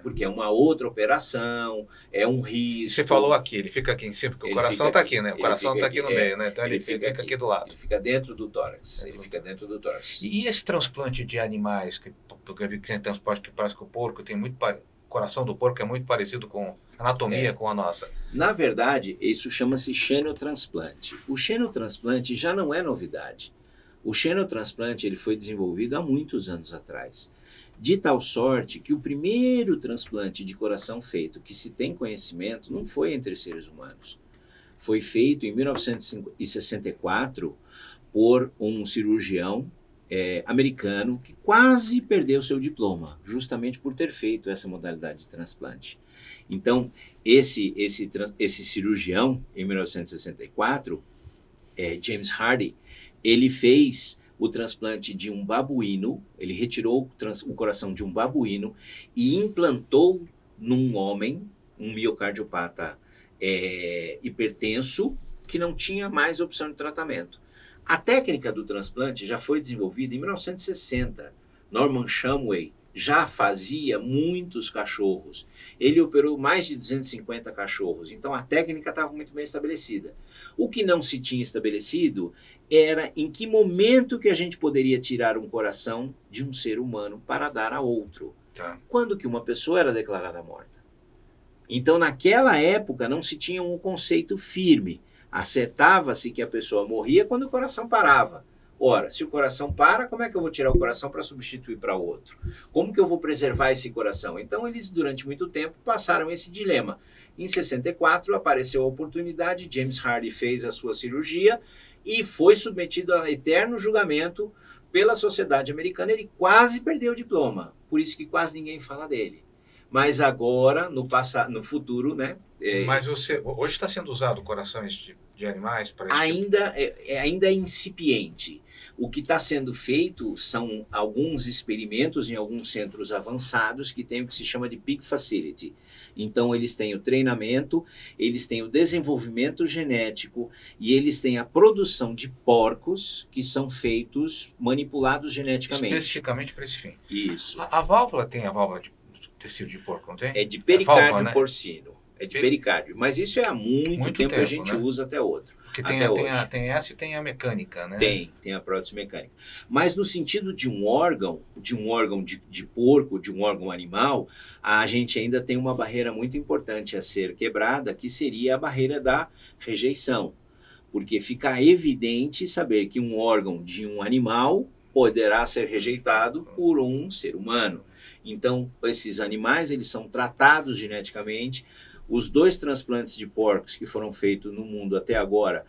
Porque é uma outra operação, é um risco. Você falou aqui, ele fica aqui em cima, porque o coração está aqui, né? O coração está aqui no meio, né? Então ele fica aqui do lado. Ele fica dentro do tórax. E esse transplante de animais, porque eu vi que tem transplante que parece que o porco tem muito o coração do porco é muito parecido com a anatomia com a nossa. Na verdade, isso chama-se xenotransplante. O xenotransplante já não é novidade. O xenotransplante ele foi desenvolvido há muitos anos atrás. De tal sorte que o primeiro transplante de coração feito que se tem conhecimento não foi entre seres humanos. Foi feito em 1964 por um cirurgião americano que quase perdeu seu diploma, justamente por ter feito essa modalidade de transplante. Então, esse cirurgião, em 1964, James Hardy, ele fez o transplante de um babuíno, ele retirou o coração de um babuíno e implantou num homem, um miocardiopata hipertenso, que não tinha mais opção de tratamento. A técnica do transplante já foi desenvolvida em 1960. Norman Shumway já fazia muitos cachorros. Ele operou mais de 250 cachorros, então a técnica estava muito bem estabelecida. O que não se tinha estabelecido era em que momento que a gente poderia tirar um coração de um ser humano para dar a outro. Quando que uma pessoa era declarada morta. Então, naquela época, não se tinha um conceito firme. Acertava-se que a pessoa morria quando o coração parava. Ora, se o coração para, como é que eu vou tirar o coração para substituir para outro? Como que eu vou preservar esse coração? Então, eles, durante muito tempo, passaram esse dilema. Em 64, apareceu a oportunidade, James Hardy fez a sua cirurgia e foi submetido a eterno julgamento pela sociedade americana. Ele quase perdeu o diploma, por isso que quase ninguém fala dele. Mas agora, no futuro, né? Mas hoje está sendo usado corações de animais para isso? Ainda é incipiente. O que está sendo feito são alguns experimentos em alguns centros avançados que têm o que se chama de Pig Facility. Então, eles têm o treinamento, eles têm o desenvolvimento genético e eles têm a produção de porcos que são feitos, manipulados geneticamente. Especificamente para esse fim. Isso. A válvula tem a válvula de tecido de porco, não tem? É de pericárdio porcino. É de pericárdio. Mas isso é há muito tempo que a gente usa até outro. Porque tem essa e tem a mecânica, né? Tem a prótese mecânica. Mas no sentido de um órgão de porco, de um órgão animal, a gente ainda tem uma barreira muito importante a ser quebrada, que seria a barreira da rejeição. Porque fica evidente saber que um órgão de um animal poderá ser rejeitado por um ser humano. Então, esses animais, eles são tratados geneticamente. Os 2 transplantes de porcos que foram feitos no mundo até agora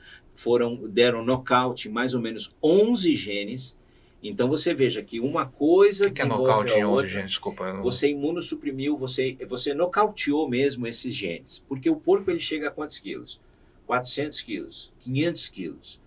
deram nocaute em mais ou menos 11 genes. Então você veja que uma coisa desenvolve a outra. Genes? Desculpa, você imunossuprimiu, você nocauteou mesmo esses genes. Porque o porco ele chega a quantos quilos? 400 quilos, 500 quilos.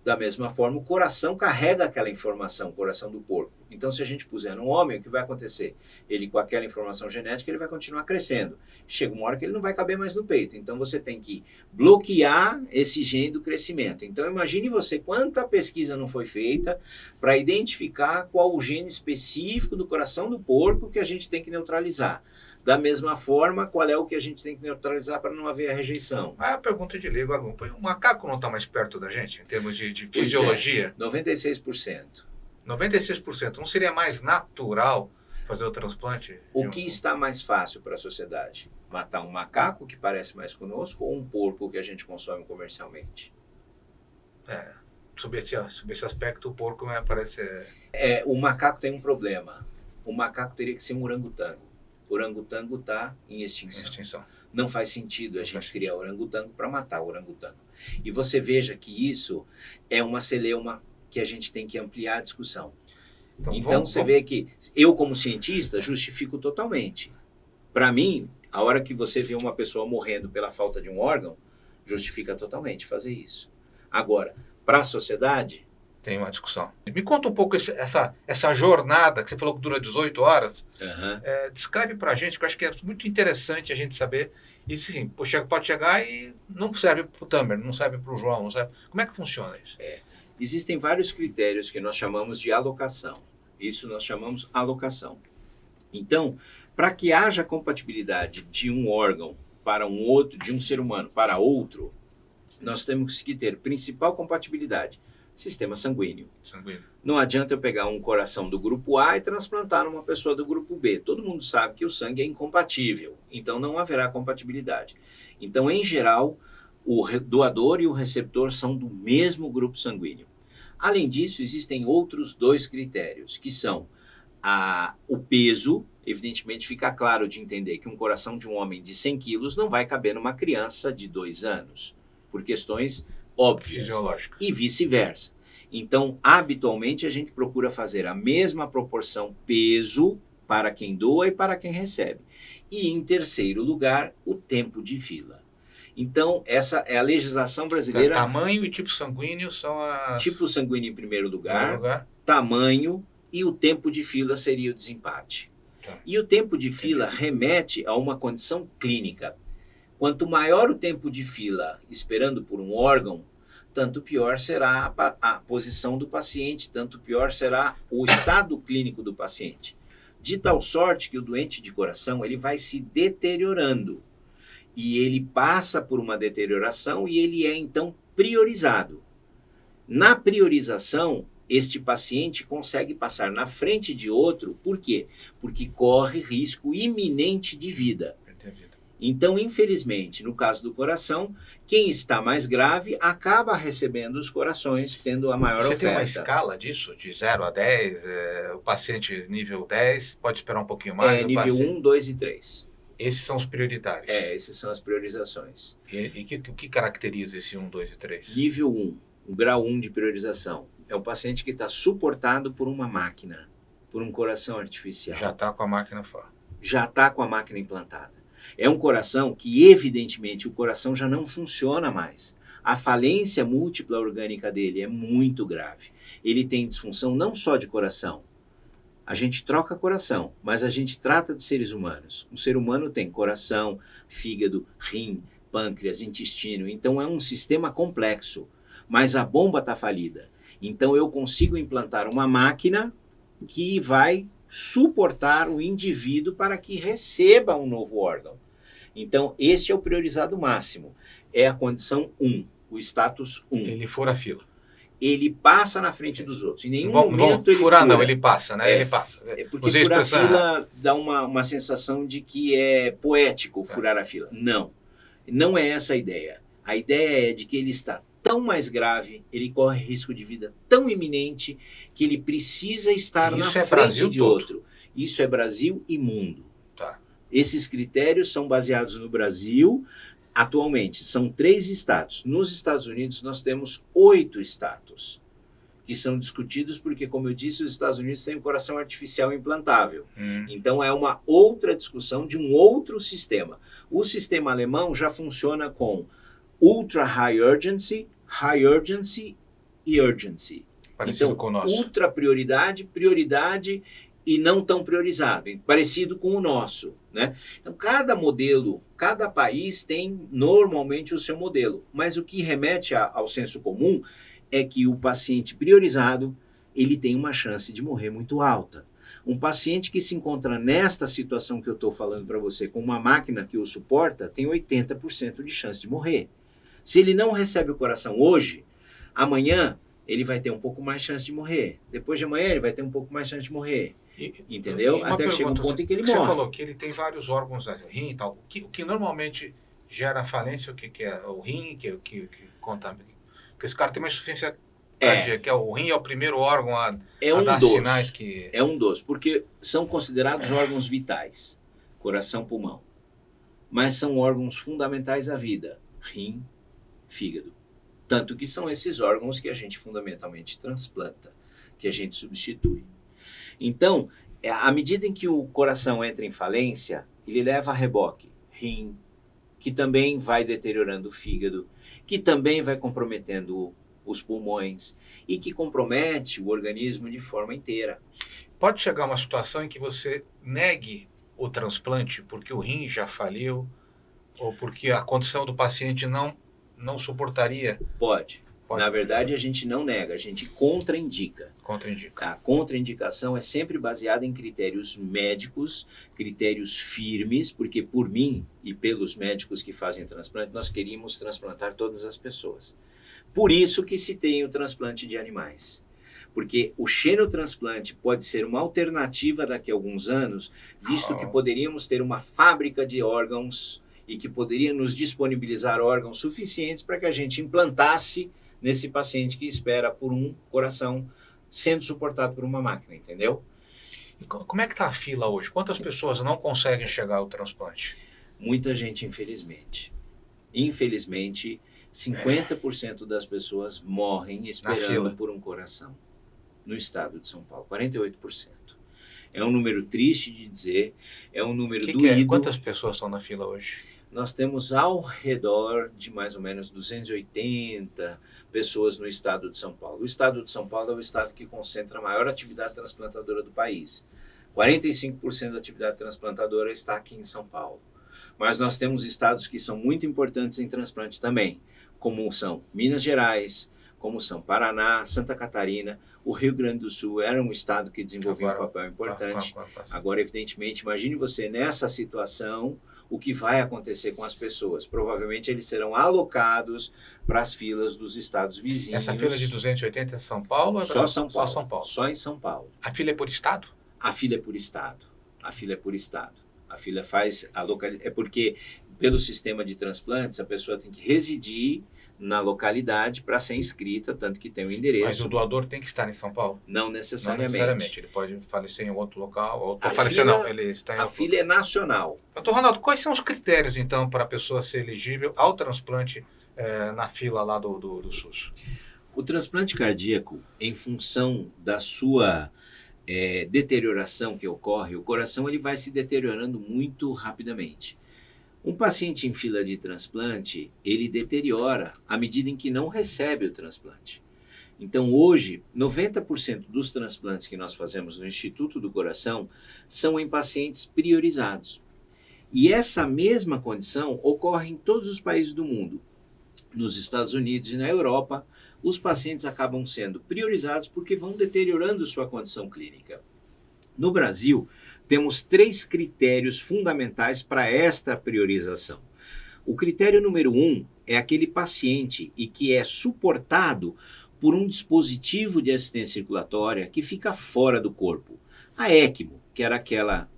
Da mesma forma, o coração carrega aquela informação, o coração do porco. Então, se a gente puser num homem, o que vai acontecer? Ele, com aquela informação genética, ele vai continuar crescendo. Chega uma hora que ele não vai caber mais no peito. Então, você tem que bloquear esse gene do crescimento. Então, imagine você quanta pesquisa não foi feita para identificar qual o gene específico do coração do porco que a gente tem que neutralizar. Da mesma forma, qual é o que a gente tem que neutralizar para não haver a rejeição? A pergunta de leigo, o macaco não está mais perto da gente, em termos de fisiologia? 96%. 96%. Não seria mais natural fazer o transplante? O que está mais fácil para a sociedade? Matar um macaco, que parece mais conosco, ou um porco que a gente consome comercialmente? Sob esse aspecto, o porco me parece... O macaco tem um problema. O macaco teria que ser um orangotango. O orangotango está em extinção. Não faz sentido a gente criar orangotango para matar o orangotango. E você veja que isso é uma celeuma que a gente tem que ampliar a discussão. Então você vê que eu, como cientista, justifico totalmente. Para mim, a hora que você vê uma pessoa morrendo pela falta de um órgão, justifica totalmente fazer isso. Agora, para a sociedade... Tem uma discussão. Me conta um pouco essa jornada que você falou que dura 18 horas. Descreve para a gente, que eu acho que é muito interessante a gente saber. E sim, pode chegar e não serve para o Tamer, não serve para o João. Não serve. Como é que funciona isso? Existem vários critérios que nós chamamos de alocação. Isso nós chamamos alocação. Então, para que haja compatibilidade de um órgão para um outro, de um ser humano para outro, nós temos que ter principal compatibilidade. Sistema sanguíneo. Não adianta eu pegar um coração do grupo A e transplantar numa pessoa do grupo B. Todo mundo sabe que o sangue é incompatível, então não haverá compatibilidade. Então, em geral, o doador e o receptor são do mesmo grupo sanguíneo. Além disso, existem outros 2 critérios, que são o peso. Evidentemente, fica claro de entender que um coração de um homem de 100 quilos não vai caber numa criança de 2 anos, por questões óbvias, e vice-versa. Então, habitualmente, a gente procura fazer a mesma proporção peso para quem doa e para quem recebe. E, em terceiro lugar, o tempo de fila. Então, essa é a legislação brasileira. Tamanho e tipo sanguíneo são as... Tipo sanguíneo em primeiro lugar, tamanho e o tempo de fila seria o desempate. E o tempo de fila remete a uma condição clínica. Quanto maior o tempo de fila esperando por um órgão, tanto pior será a posição do paciente, tanto pior será o estado clínico do paciente. De tal sorte que o doente de coração ele vai se deteriorando. E ele passa por uma deterioração e ele é, então, priorizado. Na priorização, este paciente consegue passar na frente de outro, por quê? Porque corre risco iminente de vida. Então, infelizmente, no caso do coração, quem está mais grave acaba recebendo os corações, tendo a maior oferta. Você tem uma escala disso, de 0 a 10? O paciente nível 10 pode esperar um pouquinho mais? Nível 1, 2 e 3. Esses são os prioritários? Essas são as priorizações. E o que caracteriza esse 1, 2 e 3? Nível 1, o grau 1 de priorização. É um paciente que está suportado por uma máquina, por um coração artificial. Já está com a máquina fora. Já está com a máquina implantada. É um coração que, evidentemente, o coração já não funciona mais. A falência múltipla orgânica dele é muito grave. Ele tem disfunção não só de coração. A gente troca coração, mas a gente trata de seres humanos. Um ser humano tem coração, fígado, rim, pâncreas, intestino. Então é um sistema complexo. Mas a bomba está falida. Então eu consigo implantar uma máquina que vai suportar o indivíduo para que receba um novo órgão. Então, este é o priorizado máximo. É a condição 1, o status 1. Ele fura a fila. Ele passa na frente dos outros. Em nenhum momento ele fura. Não, ele passa, né? Ele passa. Porque furar a fila dá uma sensação de que é poético furar a fila. Não. Não é essa a ideia. A ideia é de que ele está tão mais grave, ele corre risco de vida tão iminente, que ele precisa estar na frente de outro. Isso é Brasil e mundo. Tá. Esses critérios são baseados no Brasil, Atualmente, são 3 status. Nos Estados Unidos, nós temos 8 status que são discutidos porque, como eu disse, os Estados Unidos têm um coração artificial implantável. Então, é uma outra discussão de um outro sistema. O sistema alemão já funciona com ultra high urgency e urgency. Parecido então, com o nosso. Ultra prioridade e não tão priorizado, parecido com o nosso, né? Então, cada modelo, cada país tem normalmente o seu modelo, mas o que remete ao senso comum é que o paciente priorizado, ele tem uma chance de morrer muito alta. Um paciente que se encontra nesta situação que eu estou falando para você, com uma máquina que o suporta, tem 80% de chance de morrer. Se ele não recebe o coração hoje, amanhã ele vai ter um pouco mais chance de morrer. Depois de amanhã ele vai ter um pouco mais chance de morrer. Entendeu? Até que chega um ponto em que ele morre. Você falou que ele tem vários órgãos, rim e tal. O que normalmente gera falência, o que é o rim, que contamina? Porque esse cara tem uma insuficiência cardíaca, que o rim é o primeiro órgão a dar sinais que... É um dos, porque são considerados órgãos vitais, coração, pulmão. Mas são órgãos fundamentais à vida, rim, fígado. Tanto que são esses órgãos que a gente fundamentalmente transplanta, que a gente substitui. Então, à medida em que o coração entra em falência, ele leva a reboque rim, que também vai deteriorando o fígado, que também vai comprometendo os pulmões e que compromete o organismo de forma inteira. Pode chegar uma situação em que você negue o transplante porque o rim já faliu ou porque a condição do paciente não suportaria? Pode. Na verdade, a gente não nega, a gente contraindica. A contraindicação é sempre baseada em critérios médicos, critérios firmes, porque por mim e pelos médicos que fazem transplante, nós queríamos transplantar todas as pessoas. Por isso que se tem o transplante de animais. Porque o xenotransplante pode ser uma alternativa daqui a alguns anos, visto que poderíamos ter uma fábrica de órgãos e que poderia nos disponibilizar órgãos suficientes para que a gente implantasse nesse paciente que espera por um coração sendo suportado por uma máquina, entendeu? E como é que está a fila hoje? Quantas pessoas não conseguem chegar ao transplante? Muita gente, infelizmente. Infelizmente, 50% das pessoas morrem esperando por um coração no estado de São Paulo, 48%. É um número triste de dizer, é um número doído. Quantas pessoas estão na fila hoje? Nós temos ao redor de mais ou menos 280 pessoas no estado de São Paulo. O estado de São Paulo é o estado que concentra a maior atividade transplantadora do país. 45% da atividade transplantadora está aqui em São Paulo. Mas nós temos estados que são muito importantes em transplante também, como são Minas Gerais, como são Paraná, Santa Catarina. O Rio Grande do Sul era um estado que desenvolvia um papel importante. Agora, evidentemente, imagine você nessa situação, o que vai acontecer com as pessoas. Provavelmente eles serão alocados para as filas dos estados vizinhos. Essa fila de 280 é São Paulo? Só São Paulo. Só São Paulo. Só em São Paulo. A fila é por estado? A fila é por estado. A fila é por estado. A fila faz a localidade. É porque, pelo sistema de transplantes, a pessoa tem que residir na localidade para ser inscrita, tanto que tem o endereço. Mas o doador tem que estar em São Paulo? Não necessariamente. Não necessariamente. Ele pode falecer em outro local. Ou ele está em a fila é nacional. Doutor Ronaldo, quais são os critérios, então, para a pessoa ser elegível ao transplante na fila lá do SUS? O transplante cardíaco, em função da sua deterioração que ocorre, o coração ele vai se deteriorando muito rapidamente. Um paciente em fila de transplante, ele deteriora à medida em que não recebe o transplante. Então, hoje, 90% dos transplantes que nós fazemos no Instituto do Coração são em pacientes priorizados. E essa mesma condição ocorre em todos os países do mundo. Nos Estados Unidos e na Europa, os pacientes acabam sendo priorizados porque vão deteriorando sua condição clínica. No Brasil, temos 3 critérios fundamentais para esta priorização. O critério número 1 é aquele paciente e que é suportado por um dispositivo de assistência circulatória que fica fora do corpo. A ECMO, que era aquela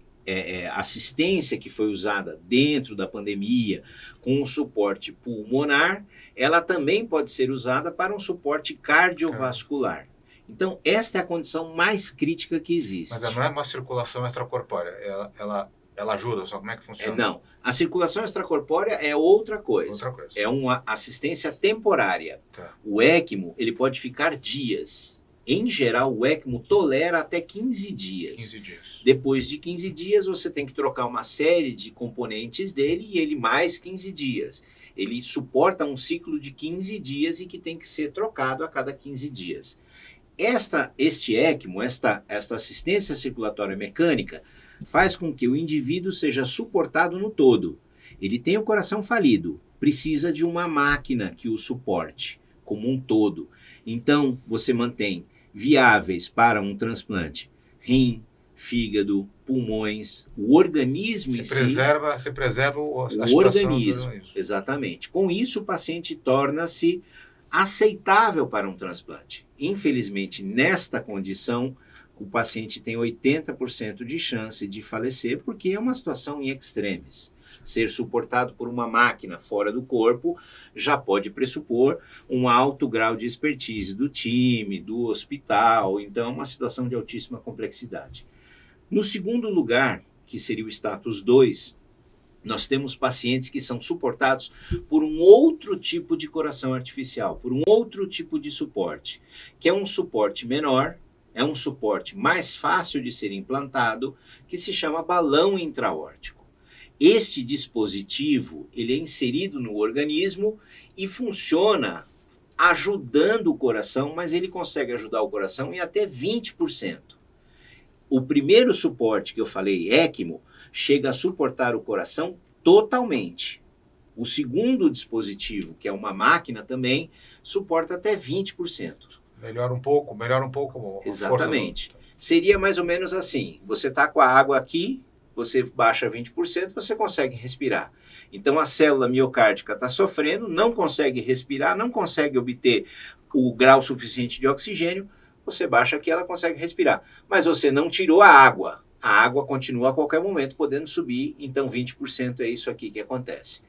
assistência que foi usada dentro da pandemia com um suporte pulmonar, ela também pode ser usada para um suporte cardiovascular. Então, esta é a condição mais crítica que existe. Mas ela não é uma circulação extracorpórea, ela Ela ajuda, só como é que funciona? Não. A circulação extracorpórea é outra coisa. Outra coisa. É uma assistência temporária. Tá. O ECMO, ele pode ficar dias. Em geral, o ECMO tolera até 15 dias. 15 dias. Depois de 15 dias, você tem que trocar uma série de componentes dele e ele mais 15 dias. Ele suporta um ciclo de 15 dias e que tem que ser trocado a cada 15 dias. Este ECMO, esta assistência circulatória mecânica, faz com que o indivíduo seja suportado no todo. Ele tem o coração falido, precisa de uma máquina que o suporte como um todo. Então, você mantém viáveis para um transplante rim, fígado, pulmões, o organismo em si. Você preserva a o organismo, exatamente. Com isso, o paciente torna-se aceitável para um transplante. Infelizmente, nesta condição, o paciente tem 80% de chance de falecer, porque é uma situação em extremis. Ser suportado por uma máquina fora do corpo já pode pressupor um alto grau de expertise do time, do hospital, então é uma situação de altíssima complexidade. No segundo lugar, que seria o status 2, nós temos pacientes que são suportados por um outro tipo de coração artificial, por um outro tipo de suporte, que é um suporte menor, é um suporte mais fácil de ser implantado, que se chama balão intra-aórtico. Este dispositivo, ele é inserido no organismo e funciona ajudando o coração, mas ele consegue ajudar o coração em até 20%. O primeiro suporte que eu falei, ECMO, chega a suportar o coração totalmente. O segundo dispositivo, que é uma máquina também, suporta até 20%. Melhora um pouco. Exatamente. Seria mais ou menos assim, você está com a água aqui, você baixa 20%, você consegue respirar. Então a célula miocárdica está sofrendo, não consegue respirar, não consegue obter o grau suficiente de oxigênio, você baixa aqui, ela consegue respirar. Mas você não tirou a água continua a qualquer momento podendo subir, então 20% é isso aqui que acontece.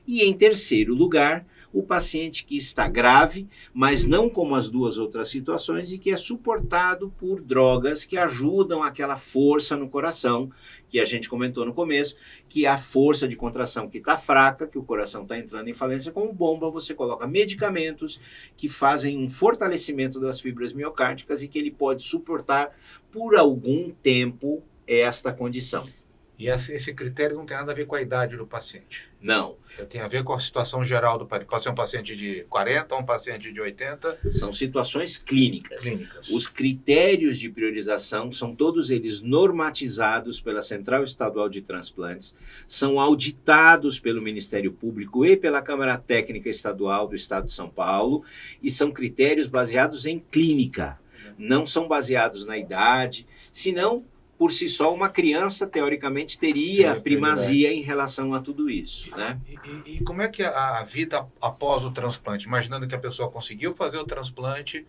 E em terceiro lugar, o paciente que está grave, mas não como as duas outras situações, e que é suportado por drogas que ajudam aquela força no coração, que a gente comentou no começo, que a força de contração que está fraca, que o coração está entrando em falência, como bomba, você coloca medicamentos que fazem um fortalecimento das fibras miocárdicas e que ele pode suportar por algum tempo esta condição. E esse critério não tem nada a ver com a idade do paciente? Não. Tem a ver com a situação geral do paciente. Pode ser um paciente de 40 ou um paciente de 80? São situações clínicas. Os critérios de priorização são todos eles normatizados pela Central Estadual de Transplantes, são auditados pelo Ministério Público e pela Câmara Técnica Estadual do Estado de São Paulo, e são critérios baseados em clínica, não são baseados na idade, senão por si só, uma criança, teoricamente, teria primazia em relação a tudo isso. Né? E como é que a vida após o transplante? Imaginando que a pessoa conseguiu fazer o transplante,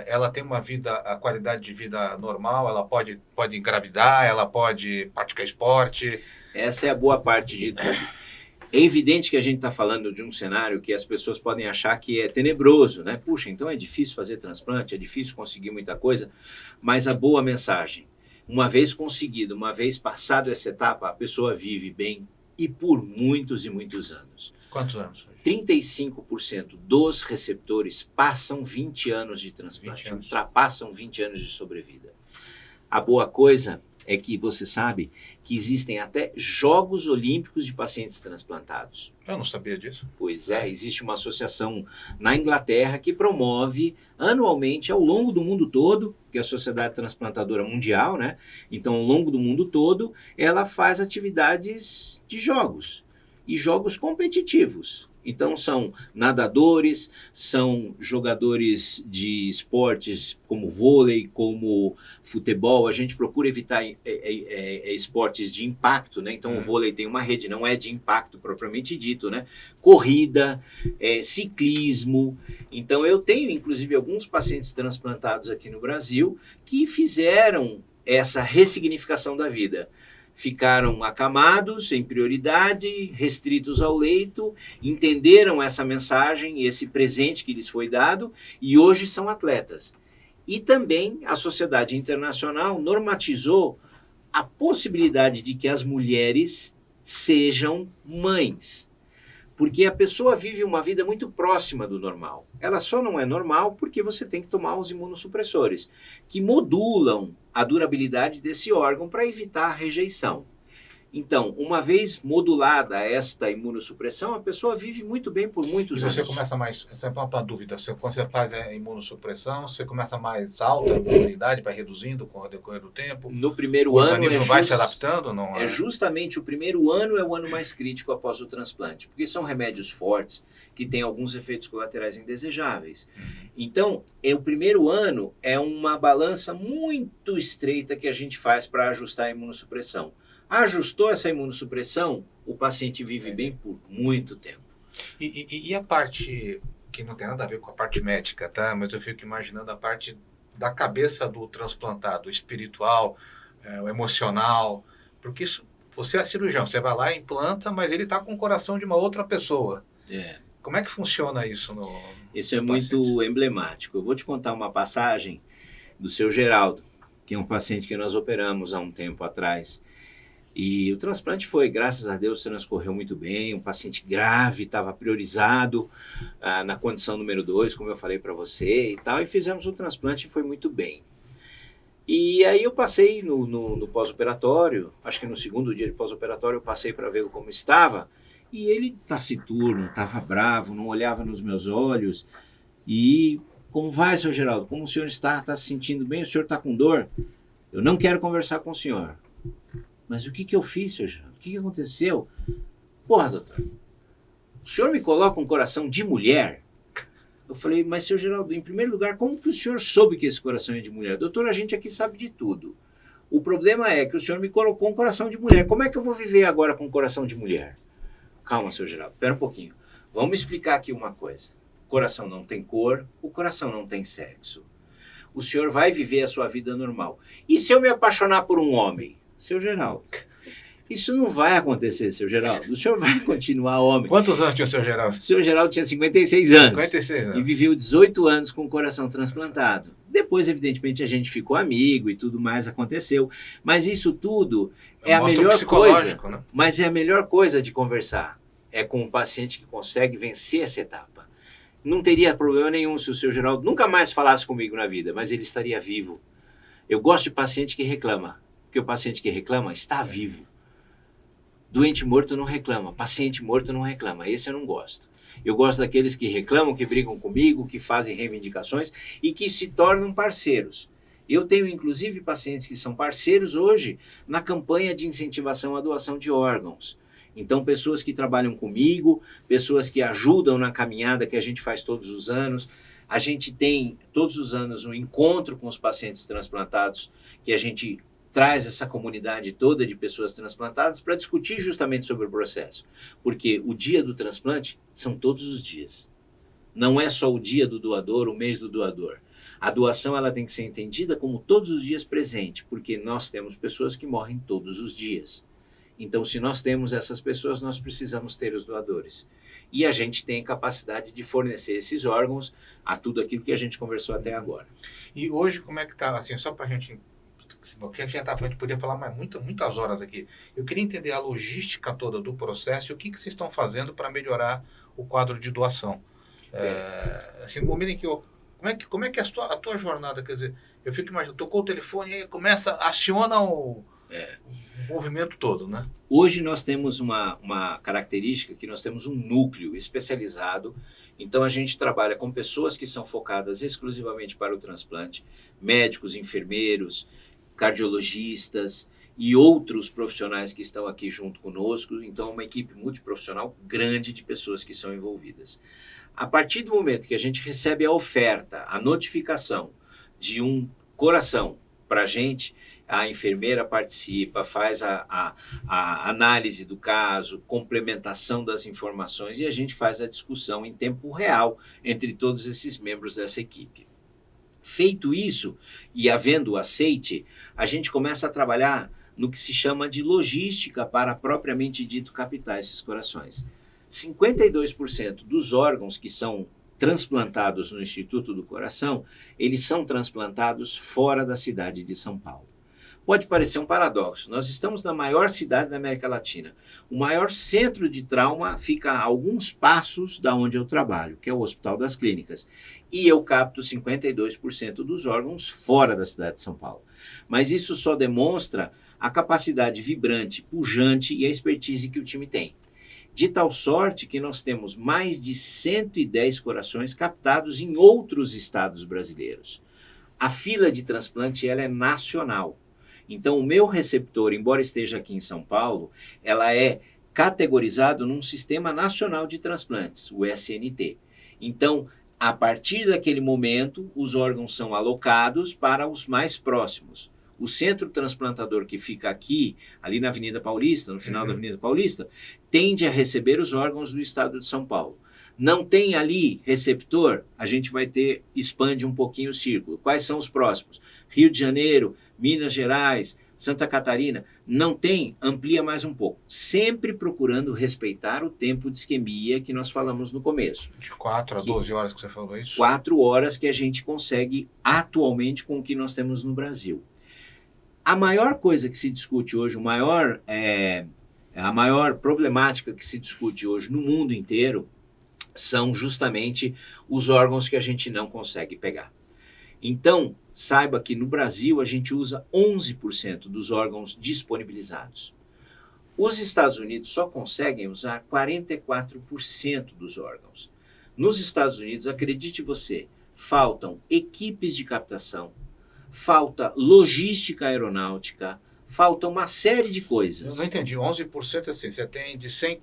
ela tem a qualidade de vida normal, ela pode engravidar, ela pode praticar esporte. Essa é a boa parte de tudo. É evidente que a gente está falando de um cenário que as pessoas podem achar que é tenebroso, né? Puxa, então é difícil fazer transplante, é difícil conseguir muita coisa, mas a boa mensagem: uma vez conseguido, uma vez passado essa etapa, a pessoa vive bem e por muitos e muitos anos. Quantos anos? 35% dos receptores passam 20 anos de transplante, ultrapassam 20 anos de sobrevida. A boa coisa é que você sabe que existem até Jogos Olímpicos de pacientes transplantados. Eu não sabia disso. Pois é, existe uma associação na Inglaterra que promove anualmente ao longo do mundo todo, que é a Sociedade Transplantadora Mundial, né? Então, ao longo do mundo todo, ela faz atividades de jogos, e jogos competitivos. Então são nadadores, são jogadores de esportes como vôlei, como futebol. A gente procura evitar esportes de impacto, né? Então o vôlei tem uma rede, não é de impacto propriamente dito, né? Corrida, ciclismo. Então eu tenho inclusive alguns pacientes transplantados aqui no Brasil que fizeram essa ressignificação da vida. Ficaram acamados, em prioridade, restritos ao leito, entenderam essa mensagem e esse presente que lhes foi dado e hoje são atletas. E também a Sociedade Internacional normatizou a possibilidade de que as mulheres sejam mães. Porque a pessoa vive uma vida muito próxima do normal. Ela só não é normal porque você tem que tomar os imunossupressores, que modulam a durabilidade desse órgão para evitar a rejeição. Então, uma vez modulada esta imunossupressão, a pessoa vive muito bem por muitos anos. E você começa mais, essa é uma dúvida, quando você faz a imunossupressão, você começa mais alta a imunidade, vai reduzindo com o decorrer do tempo? No primeiro o ano organismo vai se adaptando? Não é justamente o primeiro ano é o ano mais crítico após o transplante, porque são remédios fortes que têm alguns efeitos colaterais indesejáveis. Então, o primeiro ano é uma balança muito estreita que a gente faz para ajustar a imunossupressão. Ajustou essa imunossupressão, o paciente vive bem por muito tempo. E a parte que não tem nada a ver com a parte médica, tá? Mas eu fico imaginando a parte da cabeça do transplantado, o espiritual, o emocional, porque isso, você é cirurgião, você vai lá e implanta, mas ele está com o coração de uma outra pessoa. Como é que funciona isso? Isso é muito emblemático. Eu vou te contar uma passagem do seu Geraldo, que é um paciente que nós operamos há um tempo atrás. E o transplante foi, graças a Deus, transcorreu muito bem. Um paciente grave, estava priorizado na condição número 2, como eu falei para você e tal. E fizemos o transplante e foi muito bem. E aí eu passei no pós-operatório, acho que no segundo dia de pós-operatório eu passei para ver como estava. E ele taciturno, estava bravo, não olhava nos meus olhos. E como vai, seu Geraldo? Como o senhor está? Está se sentindo bem? O senhor está com dor? Eu não quero conversar com o senhor. Mas o que eu fiz, seu Geraldo? O que aconteceu? Porra, doutor, o senhor me coloca um coração de mulher? Eu falei, mas, seu Geraldo, em primeiro lugar, como que o senhor soube que esse coração é de mulher? Doutor, a gente aqui sabe de tudo. O problema é que o senhor me colocou um coração de mulher. Como é que eu vou viver agora com um coração de mulher? Calma, seu Geraldo, espera um pouquinho. Vamos explicar aqui uma coisa. O coração não tem cor, o coração não tem sexo. O senhor vai viver a sua vida normal. E se eu me apaixonar por um homem? Seu Geraldo, isso não vai acontecer, seu Geraldo. O senhor vai continuar homem. Quantos anos tinha o seu Geraldo? O seu Geraldo tinha 56 anos. 56 anos. E viveu 18 anos com o coração transplantado. Depois, evidentemente, a gente ficou amigo e tudo mais aconteceu. Mas isso tudo é a melhor coisa. Né? Mas é a melhor coisa de conversar. É com um paciente que consegue vencer essa etapa. Não teria problema nenhum se o seu Geraldo nunca mais falasse comigo na vida, mas ele estaria vivo. Eu gosto de paciente que reclama. Porque o paciente que reclama está vivo. Doente morto não reclama, paciente morto não reclama. Esse eu não gosto. Eu gosto daqueles que reclamam, que brigam comigo, que fazem reivindicações e que se tornam parceiros. Eu tenho, inclusive, pacientes que são parceiros hoje na campanha de incentivação à doação de órgãos. Então, pessoas que trabalham comigo, pessoas que ajudam na caminhada que a gente faz todos os anos. A gente tem, todos os anos, um encontro com os pacientes transplantados que a gente traz essa comunidade toda de pessoas transplantadas para discutir justamente sobre o processo. Porque o dia do transplante são todos os dias. Não é só o dia do doador, o mês do doador. A doação ela tem que ser entendida como todos os dias presente, porque nós temos pessoas que morrem todos os dias. Então, se nós temos essas pessoas, nós precisamos ter os doadores. E a gente tem capacidade de fornecer esses órgãos a tudo aquilo que a gente conversou até agora. E hoje, como é que está, assim, só para a gente... Porque a gente podia falar mais muitas horas aqui. Eu queria entender a logística toda do processo e o que vocês estão fazendo para melhorar o quadro de doação. Assim, no momento em que como é que é a tua jornada? Quer dizer, eu fico imaginando, tocou o telefone e aciona o movimento todo, né? Hoje nós temos uma característica que nós temos um núcleo especializado. Então a gente trabalha com pessoas que são focadas exclusivamente para o transplante, médicos, enfermeiros, cardiologistas e outros profissionais que estão aqui junto conosco. Então, uma equipe multiprofissional grande de pessoas que são envolvidas. A partir do momento que a gente recebe a oferta, a notificação de um coração para a gente, a enfermeira participa, faz a análise do caso, complementação das informações e a gente faz a discussão em tempo real entre todos esses membros dessa equipe. Feito isso, e havendo aceite, a gente começa a trabalhar no que se chama de logística para propriamente dito captar esses corações. 52% dos órgãos que são transplantados no Instituto do Coração, eles são transplantados fora da cidade de São Paulo. Pode parecer um paradoxo. Nós estamos na maior cidade da América Latina. O maior centro de trauma fica a alguns passos da onde eu trabalho, que é o Hospital das Clínicas. E eu capto 52% dos órgãos fora da cidade de São Paulo. Mas isso só demonstra a capacidade vibrante, pujante e a expertise que o time tem. De tal sorte que nós temos mais de 110 corações captados em outros estados brasileiros. A fila de transplante ela é nacional. Então, o meu receptor, embora esteja aqui em São Paulo, ela é categorizado num Sistema Nacional de Transplantes, o SNT. Então, a partir daquele momento, os órgãos são alocados para os mais próximos. O centro transplantador que fica aqui, ali na Avenida Paulista, no final da Avenida Paulista, tende a receber os órgãos do estado de São Paulo. Não tem ali receptor, a gente vai expande um pouquinho o círculo. Quais são os próximos? Rio de Janeiro, Minas Gerais, Santa Catarina. Não tem, amplia mais um pouco. Sempre procurando respeitar o tempo de isquemia que nós falamos no começo. De 4 a 12 horas que você falou isso? 4 horas que a gente consegue atualmente com o que nós temos no Brasil. A maior coisa que se discute hoje, a maior problemática que se discute hoje no mundo inteiro são justamente os órgãos que a gente não consegue pegar. Então, saiba que no Brasil a gente usa 11% dos órgãos disponibilizados. Os Estados Unidos só conseguem usar 44% dos órgãos. Nos Estados Unidos, acredite você, faltam equipes de captação, falta logística aeronáutica, falta uma série de coisas. Eu não entendi, 11% assim, você tem de 100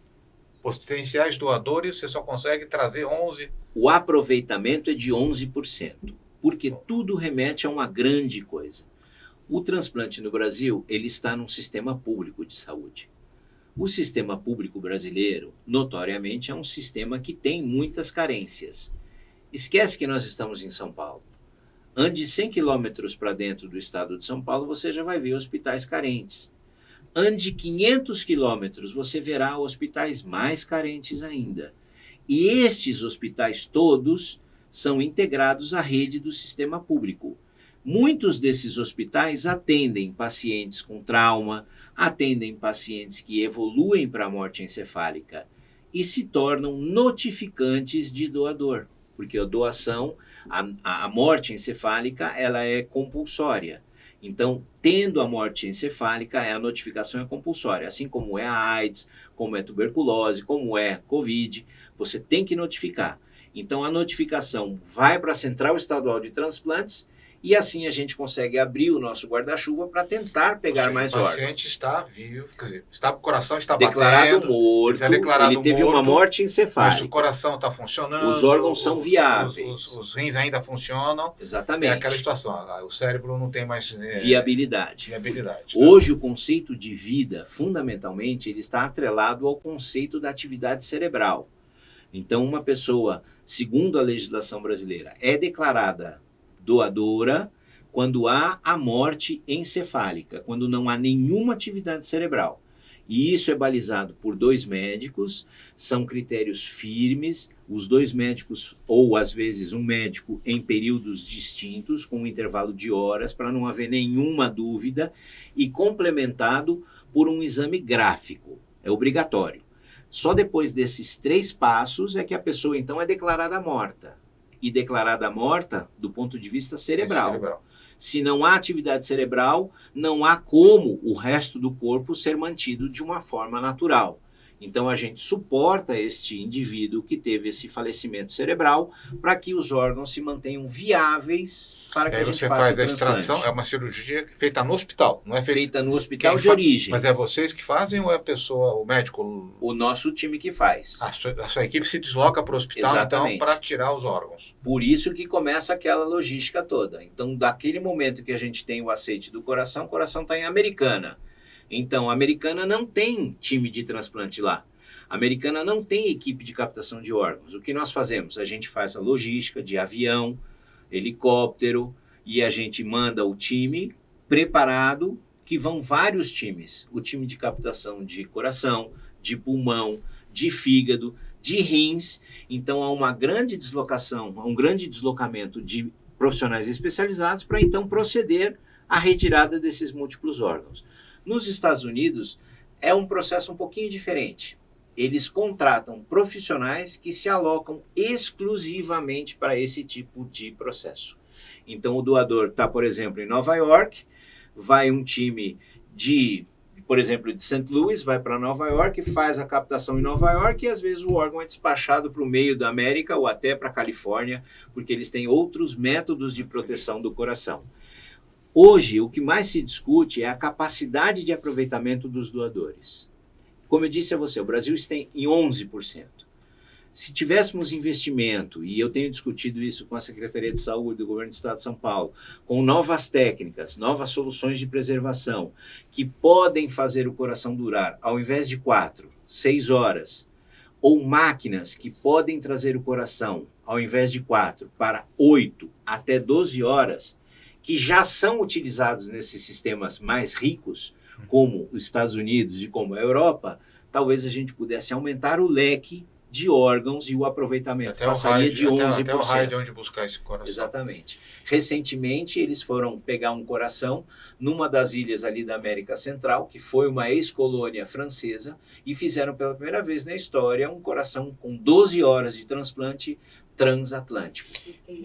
potenciais doadores, você só consegue trazer 11? O aproveitamento é de 11%, porque tudo remete a uma grande coisa. O transplante no Brasil, ele está num sistema público de saúde. O sistema público brasileiro, notoriamente, é um sistema que tem muitas carências. Esquece que nós estamos em São Paulo. Ande 100 quilômetros para dentro do estado de São Paulo, você já vai ver hospitais carentes. Ande 500 quilômetros, você verá hospitais mais carentes ainda. E estes hospitais todos são integrados à rede do sistema público. Muitos desses hospitais atendem pacientes com trauma, atendem pacientes que evoluem para a morte encefálica e se tornam notificantes de doador, porque a doação, a morte encefálica, ela é compulsória. Então, tendo a morte encefálica, a notificação é compulsória, assim como é a AIDS, como é a tuberculose, como é a Covid, você tem que notificar. Então, a notificação vai para a Central Estadual de Transplantes e assim a gente consegue abrir o nosso guarda-chuva para tentar pegar mais órgãos. O paciente está vivo, quer dizer, o coração está declarado batendo, morto, ele teve uma morte encefálica. Mas o coração está funcionando. Os órgãos são viáveis. Os rins ainda funcionam. Exatamente. É aquela situação, o cérebro não tem mais viabilidade. Hoje o conceito de vida, fundamentalmente, ele está atrelado ao conceito da atividade cerebral. Então, uma pessoa, segundo a legislação brasileira, é declarada doadora quando há a morte encefálica, quando não há nenhuma atividade cerebral. E isso é balizado por 2 médicos, são critérios firmes, os 2 médicos, ou às vezes um médico em períodos distintos, com um intervalo de horas, para não haver nenhuma dúvida, e complementado por um exame gráfico, é obrigatório. Só depois desses 3 passos é que a pessoa então é declarada morta. E declarada morta do ponto de vista cerebral. Se não há atividade cerebral, não há como o resto do corpo ser mantido de uma forma natural. Então a gente suporta este indivíduo que teve esse falecimento cerebral para que os órgãos se mantenham viáveis para que a gente faça o transplante. Você faz a extração, é uma cirurgia feita no hospital, não é feita no hospital de origem. Mas é vocês que fazem ou é a pessoa, o médico? O nosso time que faz. A sua equipe se desloca para o hospital, então, para tirar os órgãos. Por isso que começa aquela logística toda. Então, daquele momento que a gente tem o aceite do coração, o coração está em Americana. Então, a Americana não tem time de transplante lá. A Americana não tem equipe de captação de órgãos. O que nós fazemos? A gente faz a logística de avião, helicóptero, e a gente manda o time preparado, que vão vários times. O time de captação de coração, de pulmão, de fígado, de rins. Então, há uma grande deslocação, há um grande deslocamento de profissionais especializados para, então, proceder a retirada desses múltiplos órgãos. Nos Estados Unidos, é um processo um pouquinho diferente. Eles contratam profissionais que se alocam exclusivamente para esse tipo de processo. Então, o doador está, por exemplo, em Nova York, vai um time por exemplo, de St. Louis, vai para Nova York, faz a captação em Nova York e às vezes o órgão é despachado para o meio da América ou até para a Califórnia, porque eles têm outros métodos de proteção do coração. Hoje, o que mais se discute é a capacidade de aproveitamento dos doadores. Como eu disse a você, o Brasil está em 11%. Se tivéssemos investimento, e eu tenho discutido isso com a Secretaria de Saúde do Governo do Estado de São Paulo, com novas técnicas, novas soluções de preservação, que podem fazer o coração durar, ao invés de 4, 6 horas, ou máquinas que podem trazer o coração, ao invés de 4, para 8 até 12 horas, que já são utilizados nesses sistemas mais ricos, como os Estados Unidos e como a Europa, talvez a gente pudesse aumentar o leque de órgãos e o aproveitamento passaria de 11%. Até o raio de onde buscar esse coração. Exatamente. Recentemente, eles foram pegar um coração numa das ilhas ali da América Central, que foi uma ex-colônia francesa, e fizeram pela primeira vez na história um coração com 12 horas de transplante transatlântico.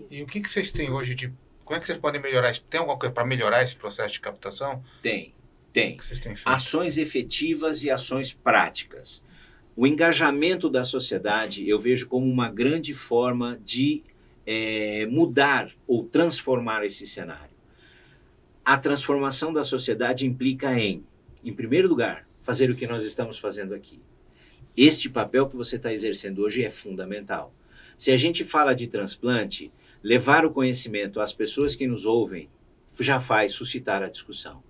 E o que vocês têm hoje de... Como é que vocês podem melhorar isso? Tem alguma coisa para melhorar esse processo de captação? Tem. O que vocês têm feito? Ações efetivas e ações práticas. O engajamento da sociedade eu vejo como uma grande forma de mudar ou transformar esse cenário. A transformação da sociedade implica em primeiro lugar, fazer o que nós estamos fazendo aqui. Este papel que você está exercendo hoje é fundamental. Se a gente fala de transplante, levar o conhecimento às pessoas que nos ouvem já faz suscitar a discussão.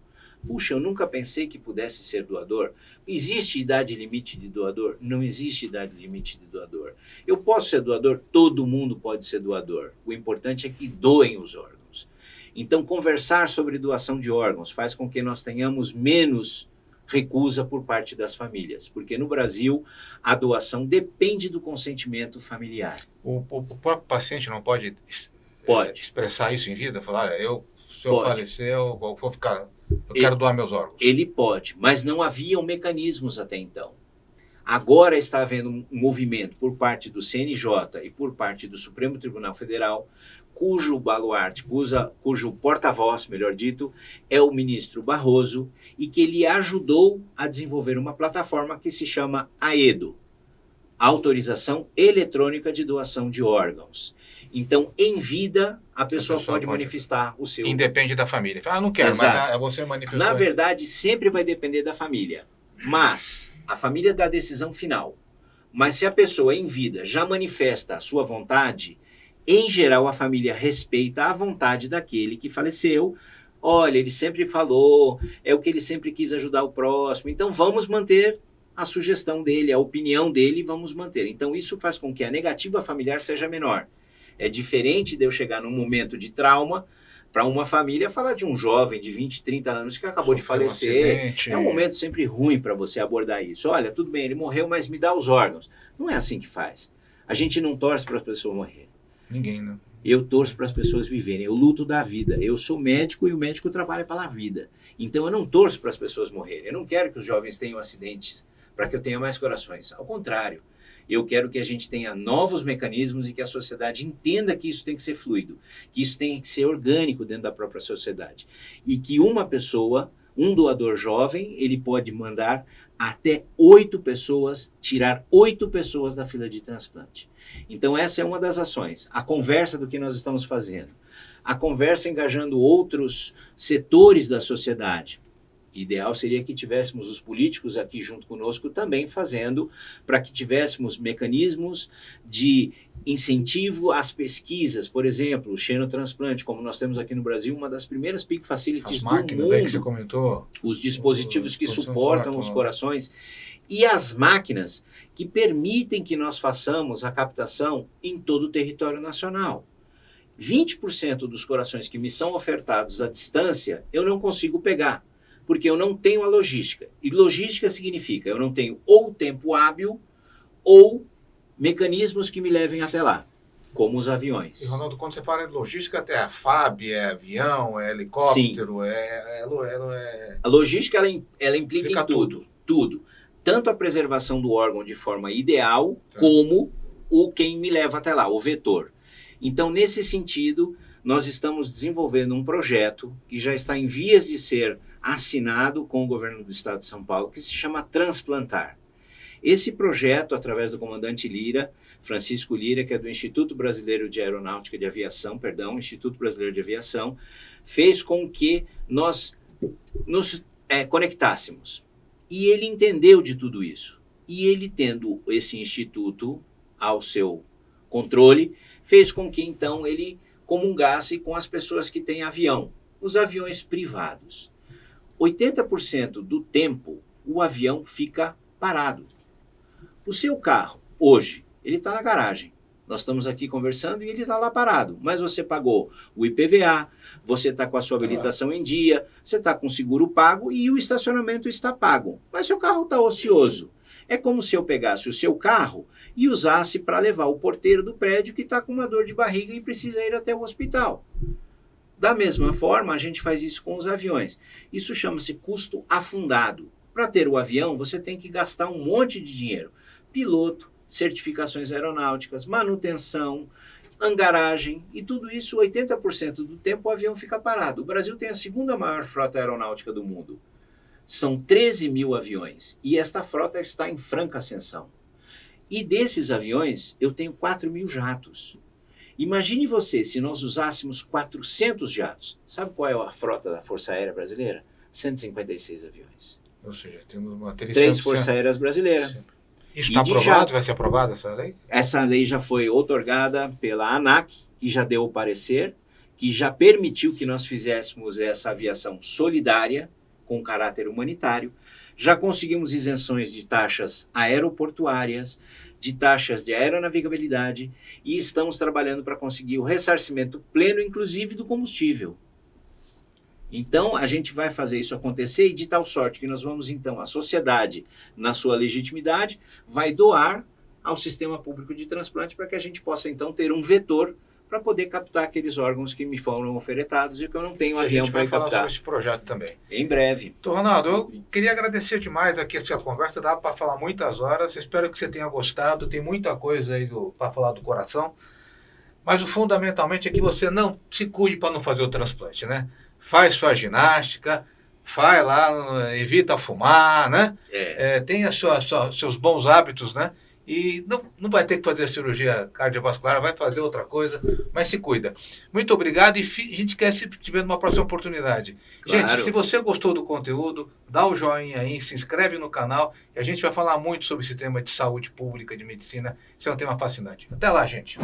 Puxa, eu nunca pensei que pudesse ser doador. Existe idade limite de doador? Não existe idade limite de doador. Eu posso ser doador? Todo mundo pode ser doador. O importante é que doem os órgãos. Então, conversar sobre doação de órgãos faz com que nós tenhamos menos recusa por parte das famílias, porque no Brasil a doação depende do consentimento familiar. O próprio paciente não pode, expressar isso em vida? Falar, se eu falecer, eu vou ficar... Eu quero doar meus órgãos. Ele pode, mas não haviam mecanismos até então. Agora está havendo um movimento por parte do CNJ e por parte do Supremo Tribunal Federal, cujo baluarte, cujo porta-voz, melhor dito, é o ministro Barroso, e que ele ajudou a desenvolver uma plataforma que se chama AEDO, Autorização Eletrônica de Doação de Órgãos. Então, em vida, a pessoa pode manifestar o seu... Independe da família. Não quero, Exato. mas você manifestou. Na verdade, sempre vai depender da família. Mas a família dá a decisão final. Mas se a pessoa em vida já manifesta a sua vontade, em geral a família respeita a vontade daquele que faleceu. Olha, ele sempre falou, é o que ele sempre quis ajudar o próximo. Então vamos manter a sugestão dele, a opinião dele, vamos manter. Então isso faz com que a negativa familiar seja menor. É diferente de eu chegar num momento de trauma para uma família falar de um jovem de 20, 30 anos que acabou de falecer. É um momento sempre ruim para você abordar isso. Olha, tudo bem, ele morreu, mas me dá os órgãos. Não é assim que faz. A gente não torce para as pessoas morrerem. Ninguém, não. Eu torço para as pessoas viverem. Eu luto da vida. Eu sou médico e o médico trabalha pela vida. Então eu não torço para as pessoas morrerem. Eu não quero que os jovens tenham acidentes para que eu tenha mais corações. Ao contrário. Eu quero que a gente tenha novos mecanismos e que a sociedade entenda que isso tem que ser fluido, que isso tem que ser orgânico dentro da própria sociedade. E que uma pessoa, um doador jovem, ele pode mandar até 8 pessoas, tirar 8 pessoas da fila de transplante. Então essa é uma das ações, a conversa do que nós estamos fazendo. A conversa engajando outros setores da sociedade. Ideal seria que tivéssemos os políticos aqui junto conosco também fazendo, para que tivéssemos mecanismos de incentivo às pesquisas. Por exemplo, o xenotransplante, como nós temos aqui no Brasil, uma das primeiras PIC Facilities do mundo. Que você comentou. Os dispositivos que suportam os corações. E as máquinas que permitem que nós façamos a captação em todo o território nacional. 20% dos corações que me são ofertados à distância, eu não consigo pegar. Porque eu não tenho a logística. E logística significa eu não tenho ou tempo hábil ou mecanismos que me levem até lá. como os aviões. E, Ronaldo, quando você fala em logística, até a FAB, é avião, é helicóptero, A logística, ela implica em tudo. Tanto a preservação do órgão de forma ideal, como quem me leva até lá, o vetor. Então, nesse sentido, nós estamos desenvolvendo um projeto que já está em vias de ser assinado com o governo do estado de São Paulo, que se chama Transplantar. Esse projeto, através do comandante Lira, Francisco Lira, que é do Instituto Brasileiro de Aeronáutica de Aviação, Instituto Brasileiro de Aviação, fez com que nós nos conectássemos. E ele entendeu de tudo isso. E ele, tendo esse instituto ao seu controle, fez com que, então, ele comungasse com as pessoas que têm avião, os aviões privados. 80% do tempo, o avião fica parado. O seu carro, hoje, ele está na garagem. Nós estamos aqui conversando e ele está lá parado. Mas você pagou o IPVA, você está com a sua habilitação em dia, você está com o seguro pago e o estacionamento está pago. Mas seu carro está ocioso. É como se eu pegasse o seu carro e usasse para levar o porteiro do prédio que está com uma dor de barriga e precisa ir até o hospital. Da mesma forma, a gente faz isso com os aviões. Isso chama-se custo afundado. Para ter o avião, você tem que gastar um monte de dinheiro. Piloto, certificações aeronáuticas, manutenção, hangaragem, e tudo isso, 80% do tempo o avião fica parado. O Brasil tem a segunda maior frota aeronáutica do mundo. São 13 mil aviões, e esta frota está em franca ascensão. E desses aviões, eu tenho 4 mil jatos. Imagine você, se nós usássemos 400 jatos. Sabe qual é a frota da Força Aérea Brasileira? 156 aviões. Ou seja, temos uma 3 Forças Aéreas Brasileiras. Sim. Isso está aprovado? Vai ser aprovada essa lei? Essa lei já foi outorgada pela ANAC, que já deu o parecer, que já permitiu que nós fizéssemos essa aviação solidária, com caráter humanitário. Já conseguimos isenções de taxas aeroportuárias, de taxas de aeronavegabilidade, e estamos trabalhando para conseguir o ressarcimento pleno, inclusive do combustível. Então, a gente vai fazer isso acontecer, e de tal sorte que nós vamos, então, a sociedade, na sua legitimidade, vai doar ao sistema público de transplante para que a gente possa, então, ter um vetor para poder captar aqueles órgãos que me foram ofertados e que eu não tenho avião para captar. A gente vai falar sobre esse projeto também. Em breve. Então, Ronaldo, eu queria agradecer demais aqui essa conversa, dá para falar muitas horas, espero que você tenha gostado, tem muita coisa aí para falar do coração, mas o fundamentalmente é que você não se cuide para não fazer o transplante, né? Faz sua ginástica, vai lá, evita fumar, né? Tenha seus bons hábitos, né? E não vai ter que fazer cirurgia cardiovascular, vai fazer outra coisa, mas se cuida. Muito obrigado e a gente quer se tiver uma próxima oportunidade. Claro. Gente, se você gostou do conteúdo, dá o joinha aí, se inscreve no canal e a gente vai falar muito sobre esse tema de saúde pública, de medicina. Esse é um tema fascinante. Até lá, gente.